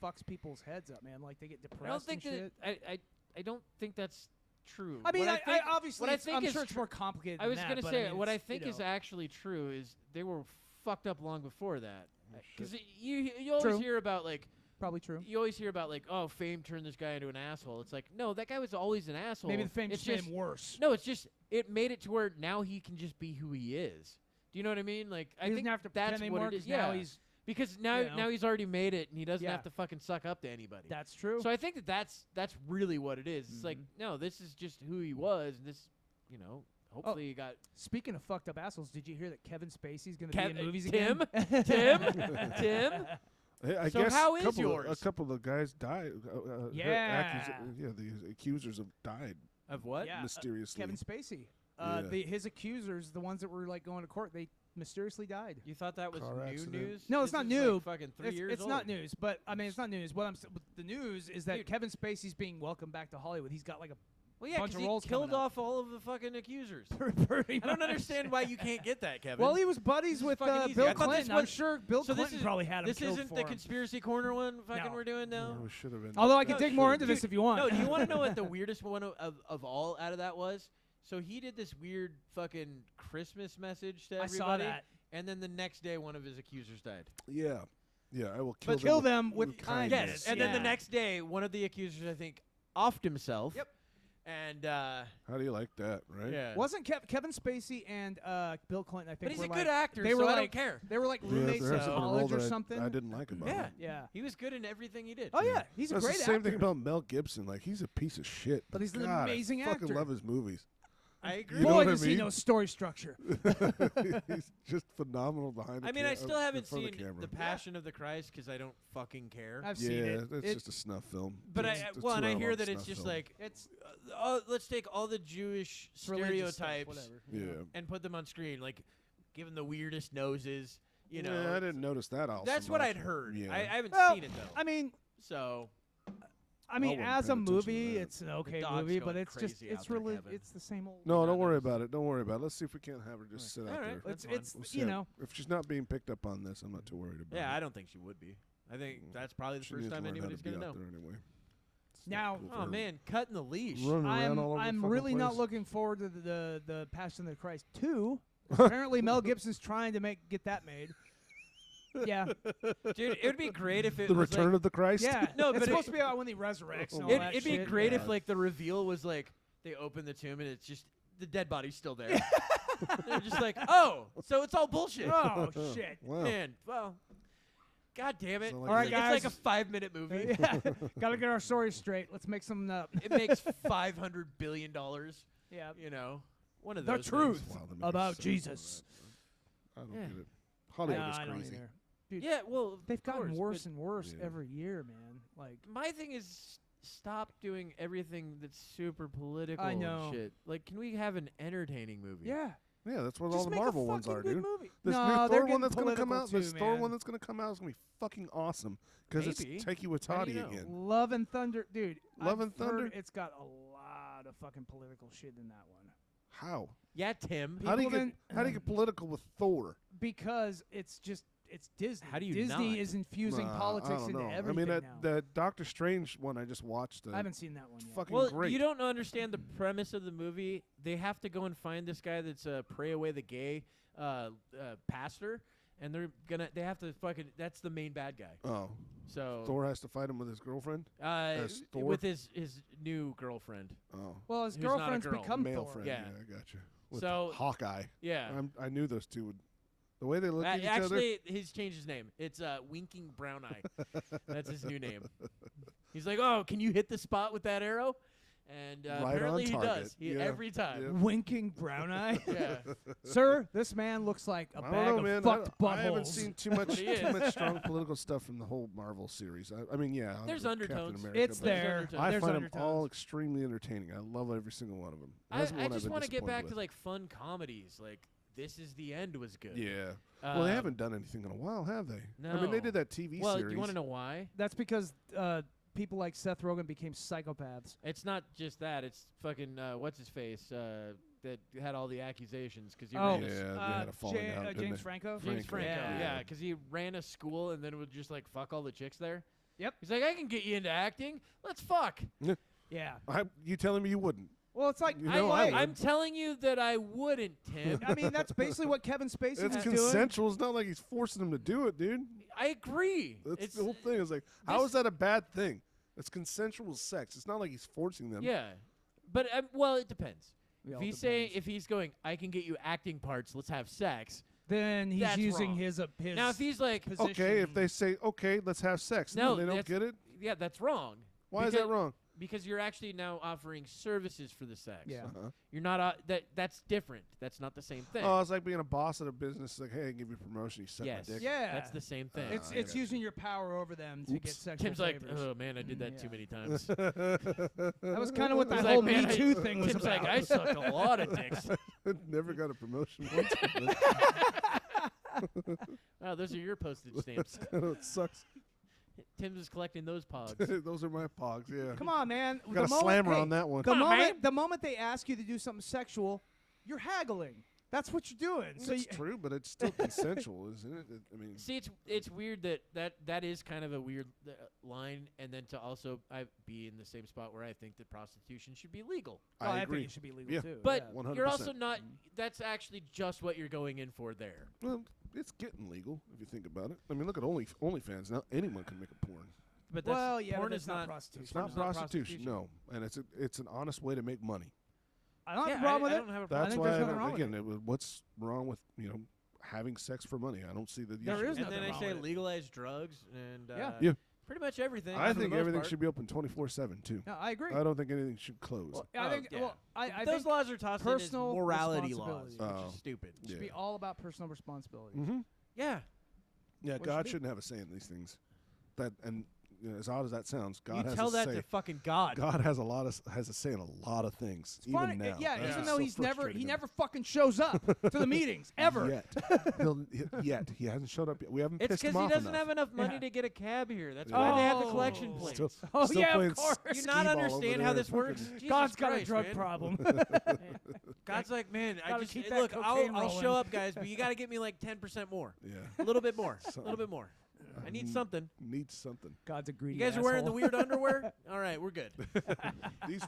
fucks people's heads up, man. Like they get depressed I don't think and shit. that I don't think that's true. I mean, What I obviously, what I think I'm is sure it's tr- more complicated. I was than gonna that, but say I mean, what I it's, think you is know. actually true is they were fucked up long before that. Oh, Because you always True. hear about like probably true. you always hear about like oh fame turned this guy into an asshole. It's like no, that guy was always an asshole. Maybe the fame it's just made just him worse. no, it's just it made it to where now he can just be who he is. Do you know what I mean? Like I He think doesn't have to that's pretend what anymore it is. 'cause now Yeah, he's. because now you know. now he's already made it and he doesn't Yeah. have to fucking suck up to anybody. That's true. So I think that's really what it is. It's like Mhm. no, this is just who he was. And this, you know, hopefully he got Speaking of fucked up assholes, did you hear that Kevin Spacey's going to Kev- be in movies Tim? again? Tim. Hey, I So guess how is a yours? couple of guys died. Yeah. The accusers have died Of what? Yeah. mysteriously. Kevin Spacey. Yeah. His accusers, the ones that were like going to court, they mysteriously died. You thought that was Car new accident. news? No, it's This not is new. Like fucking 3 years It's old. not news, but I mean, it's not news. What the news is that Dude. Kevin Spacey's being welcomed back to Hollywood. He's got like a Well, yeah, bunch because of roles he killed coming up. off all of the fucking accusers. pretty I don't much. understand why you can't get that, Kevin. Well, he was buddies This is with fucking easy. Bill I thought this Clinton. I'm was- sure Bill so this Clinton is- probably had him this killed isn't for the him. conspiracy corner one fucking No. we're doing now? No, it should have been. Although I could No, dig more dude, into this if you want. No, do you want to know what the weirdest one of all out of that was? So he did this weird fucking Christmas message to I everybody. saw that. And then the next day, one of his accusers died. Yeah, I will But kill them with kindness. kindness. Yes, and then the Yeah. next day, one of the accusers, I think, offed himself. Yep. And How do you like that, right? yeah, Wasn't Kevin Spacey and Bill Clinton? I think but he's were a like, good actor, they so were I like don't care. They were like Yeah, roommates there in has been a role college or that something. I didn't like about Yeah. him. Yeah. He was good in everything he did. Oh yeah, he's a That's great the same actor. thing about Mel Gibson. Like he's a piece of shit. But he's an God, amazing I fucking actor. love his movies. I agree. You know Boy, what I does he mean? know story structure. He's just phenomenal behind the I mean, I still haven't in front of seen the camera. The Passion of the Christ because I don't fucking care. I've seen Yeah, it. that's It- just a snuff film. But It's I a well, and I 2 hour hear long that it's snuff just film. like it's let's take all the Jewish religious stuff, stereotypes whatever. Yeah. and put them on screen, like give them the weirdest noses. You know, Yeah, I didn't notice that. Also that's what much. I'd heard. Yeah. I haven't Well, seen it though. I mean, So I mean, wasn't as a paying attention to movie, that. it's an okay dog's movie, but going it's just crazy out it's there, really Kevin. it's the same old. No, don't God worry knows. about it. Don't worry about it. Let's see if we can't have her just sit out all right. there. That's It's We'll you see. know. If she's not being picked up on this, I'm not too worried about it. Yeah, I don't think she would be. I think that's probably the She first needs to time learn how anybody's to be gonna out know. there anyway. It's Now- not cool for Oh her. man, cutting the leash. Running around all over the I'm fucking really not place. looking forward to the Passion of the Christ 2. Apparently, Mel Gibson's trying to get that made. Yeah, Dude, it would be great if it The was Return like, of the Christ. yeah. No, it's but supposed to be out when he resurrects. And all It, that it'd be shit. great Yeah. if like the reveal was like they open the tomb and it's just the dead body's still there. They're just like, oh, so it's all bullshit. Oh shit! Wow. Man, well, god damn it. So, like, All right, It's like guys. a 5-minute movie. Yeah, gotta get our stories straight. Let's make some up. It makes $500 billion. Yeah, You know, one of The those truth. things. Wow, that makes about sense. Jesus. I don't Yeah. get it. Hollywood Nah, is I don't crazy. either. Dude, Yeah, well, they've of gotten course, worse but and worse Yeah. every year, man. Like, my thing is stop doing everything that's super political I know. and shit. Like, can we have an entertaining movie? yeah, Yeah, that's what just all the make Marvel a ones fucking are, good dude. movie. This no, new they're Thor one getting that's gonna come political out, this too, Thor man. one that's gonna come out is gonna be fucking awesome because it's Maybe. Taiki How do you Waititi know? again. Love and Thunder, dude. Love I've and Thunder? heard it's got a lot of fucking political shit in that one How? Yeah, Tim. How do you People get political with Thor? because it's Disney. How do you Disney not? is infusing Nah, politics I don't into know. everything I mean, now. that Doctor Strange one I just watched. I haven't seen that one yet. fucking Well, great. you don't understand the premise of the movie. They have to go and find this guy that's pray away the gay pastor, and they have to fucking. That's the main bad guy. Oh, So Thor has to fight him with his girlfriend. as Thor? with his new girlfriend. Oh, Well, his Who's not a girlfriend's girl. become male Thor. friend. Yeah. I got you. With So- Hawkeye. Yeah. I knew those two would. The way they look at each other. Actually, he's changed his name. It's Winking Brown Eye. That's his new name. He's like, oh, can you hit the spot with that arrow? And Right apparently on he target. does. Yeah. Every time. Yeah. Winking brown eye. Yeah. Sir, this man looks like a I don't bag know, of man. fucked I buttholes. haven't seen too much He is. too much strong political stuff from the whole Marvel series. I mean, yeah. There's Captain undertones. America, It's but there. undertones. I There's find them undertones. all extremely entertaining. I love every single one of them. I That's one I've just been want to get back disappointed to like fun comedies. Like This Is the End was good. with. Yeah. Well, they Um, haven't done anything in a while, have they? I mean, they no. did that TV Well, series. you want to know why? That's because people like Seth Rogen became psychopaths. It's not just that. It's fucking what's his face that had all the accusations because he Oh, ran Yeah, a they s- had a falling out, didn't James they? Franco. James Franco. Franco. Yeah. Yeah, because he ran a school and then would just like fuck all the chicks there. Yep. He's like, I can get you into acting. Let's fuck. Yeah. You telling me you wouldn't? Well, it's like You know I would. I'm telling you that I wouldn't, Tim. I mean, that's basically what Kevin Spacey It's was doing. consensual. It's not like he's forcing them to do it, dude. I agree. That's It's the whole thing. It's like, how this- is that a bad thing? It's consensual sex. It's not like he's forcing them. Yeah, but well, it depends. It all If he's saying, depends. if he's going, I can get you acting parts. Let's have sex. Then he's That's using wrong. his Now, if he's like, position. Okay, if they say, okay, let's have sex, No, and they don't that's- get it, yeah, that's wrong. why is that Because- wrong? Because you're actually now offering services for the sex. Yeah. Uh-huh. You're not. That's different. That's not the same thing. Oh, it's like being a boss at a business. Like, hey, I give you a promotion. You suck yes. my dick. Yeah. That's the same thing. It's I it's gotcha. using your power over them to get Oops. sexual Tim's like, favors. oh man, I did that too Yeah. many times. That was kind of what the He's whole like, man, Me Too thing was Tim's about. like, I sucked a lot of dicks. Never got a promotion once. Wow, those are your postage stamps. It sucks. Tim's is collecting those pogs. Those are my pogs. Yeah. Come on, man. Got a slammer on that one. The Come on, moment man. the moment they ask you to do something sexual, you're haggling. That's what you're doing. So It's true, but it's still consensual, isn't it? I mean, See, it's weird that is kind of a weird line, and then to also be in the same spot where I think that prostitution should be legal. well, I agree. think it should be legal Yeah. too. But yeah. 100%. you're also not. That's actually just what you're going in for there. Well, it's getting legal if you think about it. I mean, look at OnlyFans now. Anyone can make a porn. But that's, well, yeah, porn but is it's not prostitution. It's not Porn's not prostitution, no, and it's an honest way to make money. I don't have Yeah, a problem I with it. don't have a problem. That's think why there's I nothing don't, wrong with again, what's wrong with having sex for money? I don't see the There issue. is And nothing then I wrong say with it. legalize drugs and Yeah. Yeah. pretty much everything. I for the think most everything part. should be open 24/7 too. No, I agree. I don't think anything should close. Well, Oh, I think. yeah. Well, I Those think laws are tossed in as personal morality laws, which responsibility. Oh. is stupid. it should Yeah. be all about personal responsibility. Mm-hmm. Yeah. Yeah, What God should be- shouldn't have a say in these things. That and as odd as that sounds, God you has tell a that say. to fucking God. God has a say in a lot of things. It's funny, even now. yeah, That's even what's though so he frustrating. never fucking shows up to the meetings ever. Yet he hasn't showed up yet. We haven't It's pissed him because he off doesn't enough. have enough money Yeah. to get a cab here. That's Yeah. why they have the Oh. collection plates. Still, Oh, still yeah, of playing course. Do you skee-ball not over understand there. how this Fucking- works? Jesus God's got a Christ, drug man. problem. God's like, man, I Gotta just keep that look. cocaine I'll rolling. show up, guys, but you got to get me like 10% more, Yeah. a little bit more, a Something. little bit more. I need Mm. something. Needs something. God's a You greedy guys are wearing the asshole. weird underwear? All right, we're good.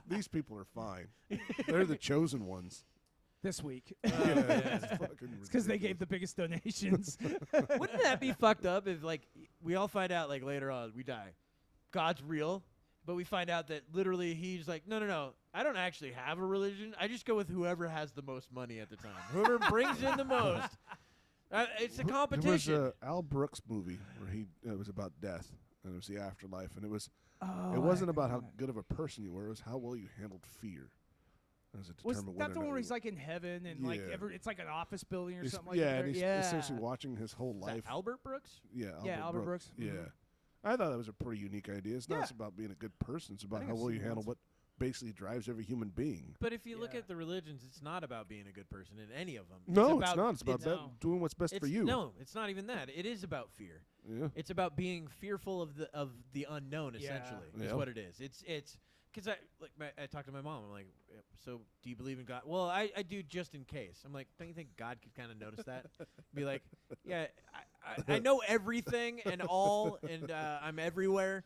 These people are fine. They're the chosen ones. this week. Yeah, yeah. it's fucking It's because they ridiculous. gave the biggest donations. Wouldn't that be fucked up if, like, we all find out, like, later on, we die. God's real, but we find out that literally he's like, no, I don't actually have a religion. I just go with whoever has the most money at the time. Whoever brings in the most. It's a competition. There was a Al Brooks movie where it was about death and it was the afterlife, and it Oh, wasn't I about how remember that. good of a person you were. It was how well you handled fear. As it Was determined that whether the or one not where you he's like in heaven and like Yeah. it's like an office building or He's- something like yeah, that? and he's essentially watching his whole Is life. that Albert Brooks? Yeah, Albert Brooks. Yeah, Mhm. I thought that was a pretty unique idea. It's not Yeah. just about being a good person. It's about think how I've well seen you it handle once. what basically drives every human being. But if you look Yeah. at the religions, it's not about being a good person in any of them. No, it's it's not. It's about No. doing what's best for you. No, it's not even that. It is about fear. Yeah. It's about being fearful of the unknown. Yeah. Essentially, is Yeah. what it is. It's because I talked to my mom. I'm like, so do you believe in God? Well, I do just in case. I'm like, don't you think God could kind of notice that? Be like, yeah, I know everything and all, and I'm everywhere,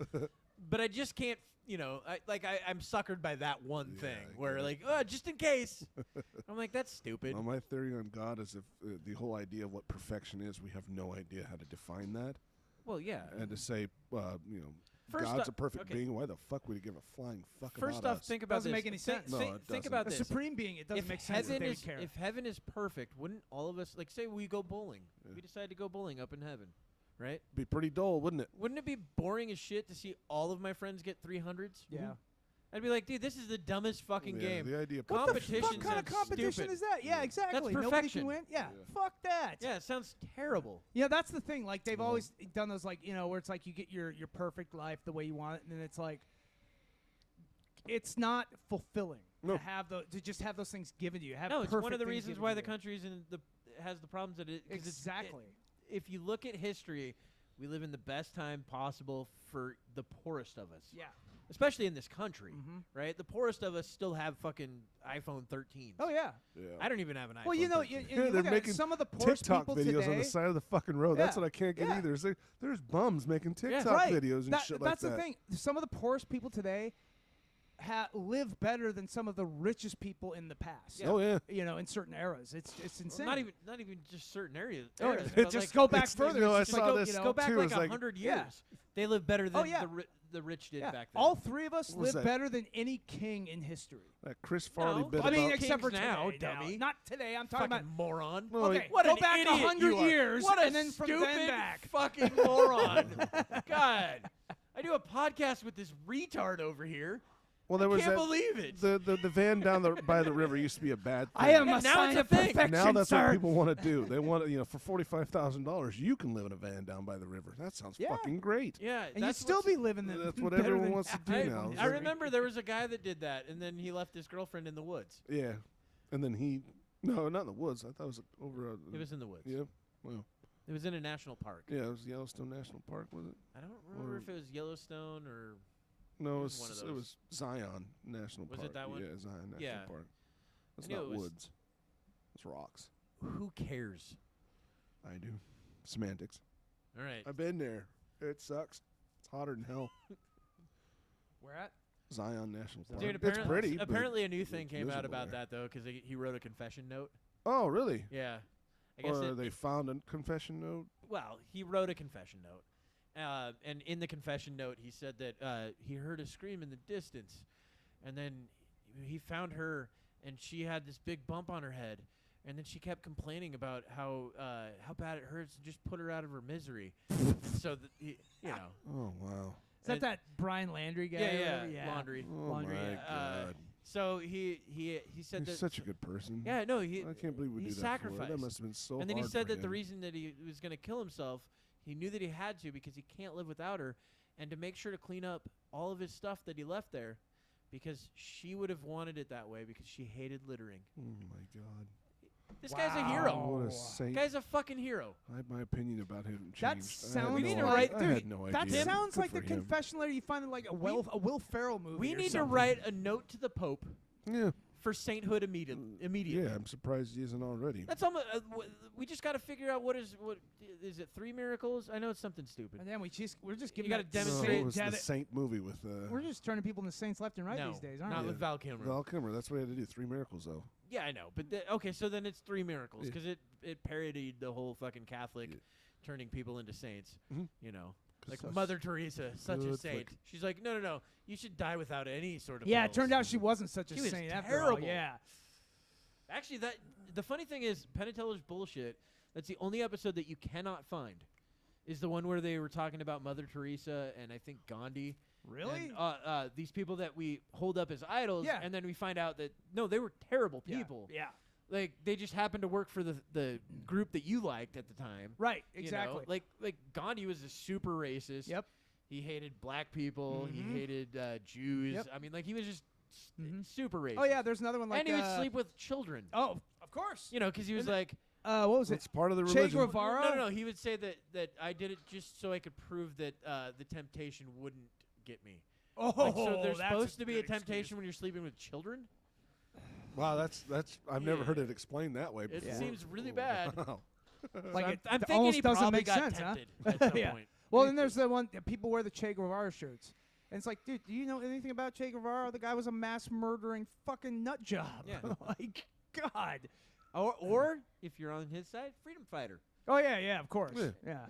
but I just can't. I'm suckered by that one Yeah, thing I where, get like, just in case. I'm like, that's stupid. Well, my theory on God is if the whole idea of what perfection is, we have no idea how to define that. Well, yeah. And to say, First God's off- a perfect okay. being, why the fuck would he give a flying fuck First about off, us? think about Doesn't this. make any sense. No, Think it doesn't. about A this. supreme being, it doesn't If make sense that heaven they is would care. if heaven is perfect, wouldn't all of us, like, say we go bowling? Yeah. We decide to go bowling up in heaven, right? Be pretty dull, wouldn't it? Wouldn't it be boring as shit to see all of my friends get 300s? Yeah. I'd be like, dude, this is the dumbest fucking Yeah, game. The idea of What the Competition fuck kind of sounds competition stupid. is that? Yeah, exactly. Nobody perfection. can win. Yeah, Yeah. fuck that. Yeah, it sounds terrible. Yeah, that's the thing. Like they've Well- always done those, like where it's like you get your perfect life the way you want it, and then it's like it's not fulfilling No. to just have those things given to you. Have No, it's one perfect of the things reasons given why to the you. country has the problems that it 'cause Exactly. if you look at history, we live in the best time possible for the poorest of us. Yeah. Especially in this country, Mm-hmm. right? The poorest of us still have fucking iPhone 13s. Oh yeah. Yeah. I don't even have an iPhone. Well, you know, 13. you Yeah, look they're at it, making some of the poorest TikTok people videos today. on the side of the fucking road. That's Yeah. what I can't get Yeah. either. It's like, there's bums making TikTok right. videos and shit like that's that. the thing. Some of the poorest people today live better than some of the richest people in the past. Oh yeah. In certain eras, it's Well, insane. not even just certain areas. Oh, eras, it but just like, go back it's- further. you know, It's I just saw like, this go back too, like it's like- 100 Yeah. years. They live better than Oh, yeah. the rich did yeah. back then. All three of us What was live that? better than any king in history. That Chris Farley No, bit I I mean, about. except for Kings now, today, dummy. Not today. I'm talking fucking about. moron. No, Okay, What go an back idiot 100 you are. years, What a and then from stupid then back. fucking moron. God, I do a podcast with this retard over here. Well, there I was can't that, believe it. the van down by the river used to be a bad thing. I am Yeah, a now sign it's a of thing. perfection, Now that's sir. what people want to do. They want to, for $45,000, you can live in a van down by the river. That sounds Yeah. fucking great. Yeah, and you'd that's still what's- be living the That's what better everyone than wants to do half now. of It's I like- remember there was a guy that did that, and then he left his girlfriend in the woods. Yeah, and then no, not in the woods. I thought it was over. It was in the woods. Yeah, well, It was in a national park. yeah, it was Yellowstone National Park, was it? I don't remember Or- if it was Yellowstone or No, It was one of it those. was Zion National Was Park. it that one? Yeah, Zion National Yeah. Park. That's I knew not it was- woods. It's rocks. who cares? I do. Semantics. All right. I've been there. It sucks. It's hotter than hell. Where at? Zion National Park. Dude, it's pretty. but apparently a new it's thing came out miserable about there. that though, because he wrote a confession note. Oh, really? Yeah, I guess. Or they found a confession note. Well, he wrote a confession note, and in the confession note, he said that he heard a scream in the distance, and then he found her, and she had this big bump on her head, and then she kept complaining about how bad it hurts, and just put her out of her misery. So that Oh, wow. Is that And- that Brian Landry guy? or yeah, whatever? Yeah. laundry. Oh, Laundry, my yeah. God. So he said He's that. such a good person. Yeah, no, he. I can't believe we he do that for her. sacrificed. That must have been so And then he hard said for that the him. reason that he was going to kill himself, he knew that he had to because he can't live without her, and to make sure to clean up all of his stuff that he left there, because she would have wanted it that way because she hated littering. Oh my God. This guy's a hero. What a saint. Guy's a fucking hero. I have my opinion about him changed. That sounds We need to like, write- I dude, had no that idea. sounds Good like the for him. confession letter you find in like a Will Ferrell movie. We or need to something. write a note to the Pope Yeah. for sainthood immediately. Yeah, I'm surprised he isn't already. That's almost. We just got to figure out what is it? 3 miracles? I know it's something stupid. And then we're just giving. gotta that demonstrate- No, saint- it was yeah, the that- Saint movie with We're just turning people into saints left and right No, these days, aren't not we? with Val Kilmer. Val Kilmer. That's what he had to do. 3 miracles, though. Yeah, I know, but okay, so then it's 3 miracles Yeah. because it parodied the whole fucking Catholic Yeah. turning people into saints. Mhm. You know, 'Cause like such Mother Teresa, such a good saint. flick. She's like, no, you should die without any sort of. Yeah, it pills. turned out she wasn't such a She was saint after all. terrible. Yeah. Actually, the funny thing is, Penn and Teller's bullshit. That's the only episode that you cannot find. Is the one where they were talking about Mother Teresa and I think Gandhi. Really? And, these people that we hold up as idols, Yeah. and then we find out that no, they were terrible people. Yeah. Like they just happened to work for the group that you liked at the time. Right. you know? Exactly. Like Gandhi was a super racist. Yep. He hated black people. Mhm. He hated Jews. Yep. I mean, like he was just Mhm. super racist. Oh yeah, there's another one like. and he would sleep with children. Oh, of course. You know, because he was And like. What was it? It's part of the Che religion. Guevara? No. He would say that I did it just so I could prove that the temptation wouldn't get me. Oh, Like, so there's that's supposed to be a good temptation excuse. when you're sleeping with children. Wow, that's I've never heard Yeah. it explained that way It before. seems really bad. Wow. Like So it I'm thinking almost he doesn't probably make got sense, huh? tempted at some Yeah. point. Well, then there's the one people wear the Che Guevara shirts. And it's like, dude, do you know anything about Che Guevara? The guy was a mass murdering fucking nut job. Yeah. Like, God. Or if you're on his side, freedom fighter. Oh yeah, of course. Yeah.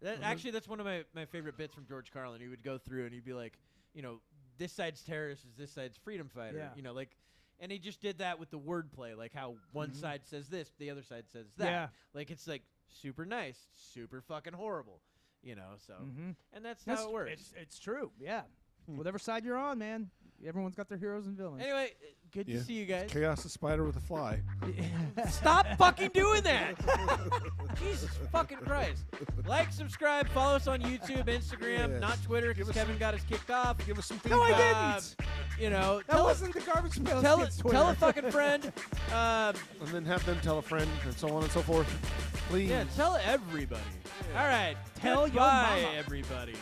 Yeah. Actually, that's one of my favorite bits from George Carlin. He would go through and he'd be like, you know, this side's terrorist is this side's freedom fighter. Yeah. You know, like, and he just did that with the wordplay, like how one Mhm. side says this, the other side says that. Yeah. Like it's like super nice, super fucking horrible. You know, so Mm-hmm. and that's how it works. It's true. Yeah. Hmm. Whatever side you're on, man. Everyone's got their heroes and villains. Anyway, good Yeah. to see you guys. Chaos the spider with a fly. Stop fucking doing that! Jesus fucking Christ! Like, subscribe, follow us on YouTube, Instagram, Yes. not Twitter, Give because us Kevin got us kicked off. Give us some No, I feedback. didn't. You know, That wasn't the garbage pail. tell Skids tell a Twitter. fucking friend. And then have them tell a friend and so on and so forth. Please. Yeah, tell everybody. All right, Tell your goodbye, mama. everybody.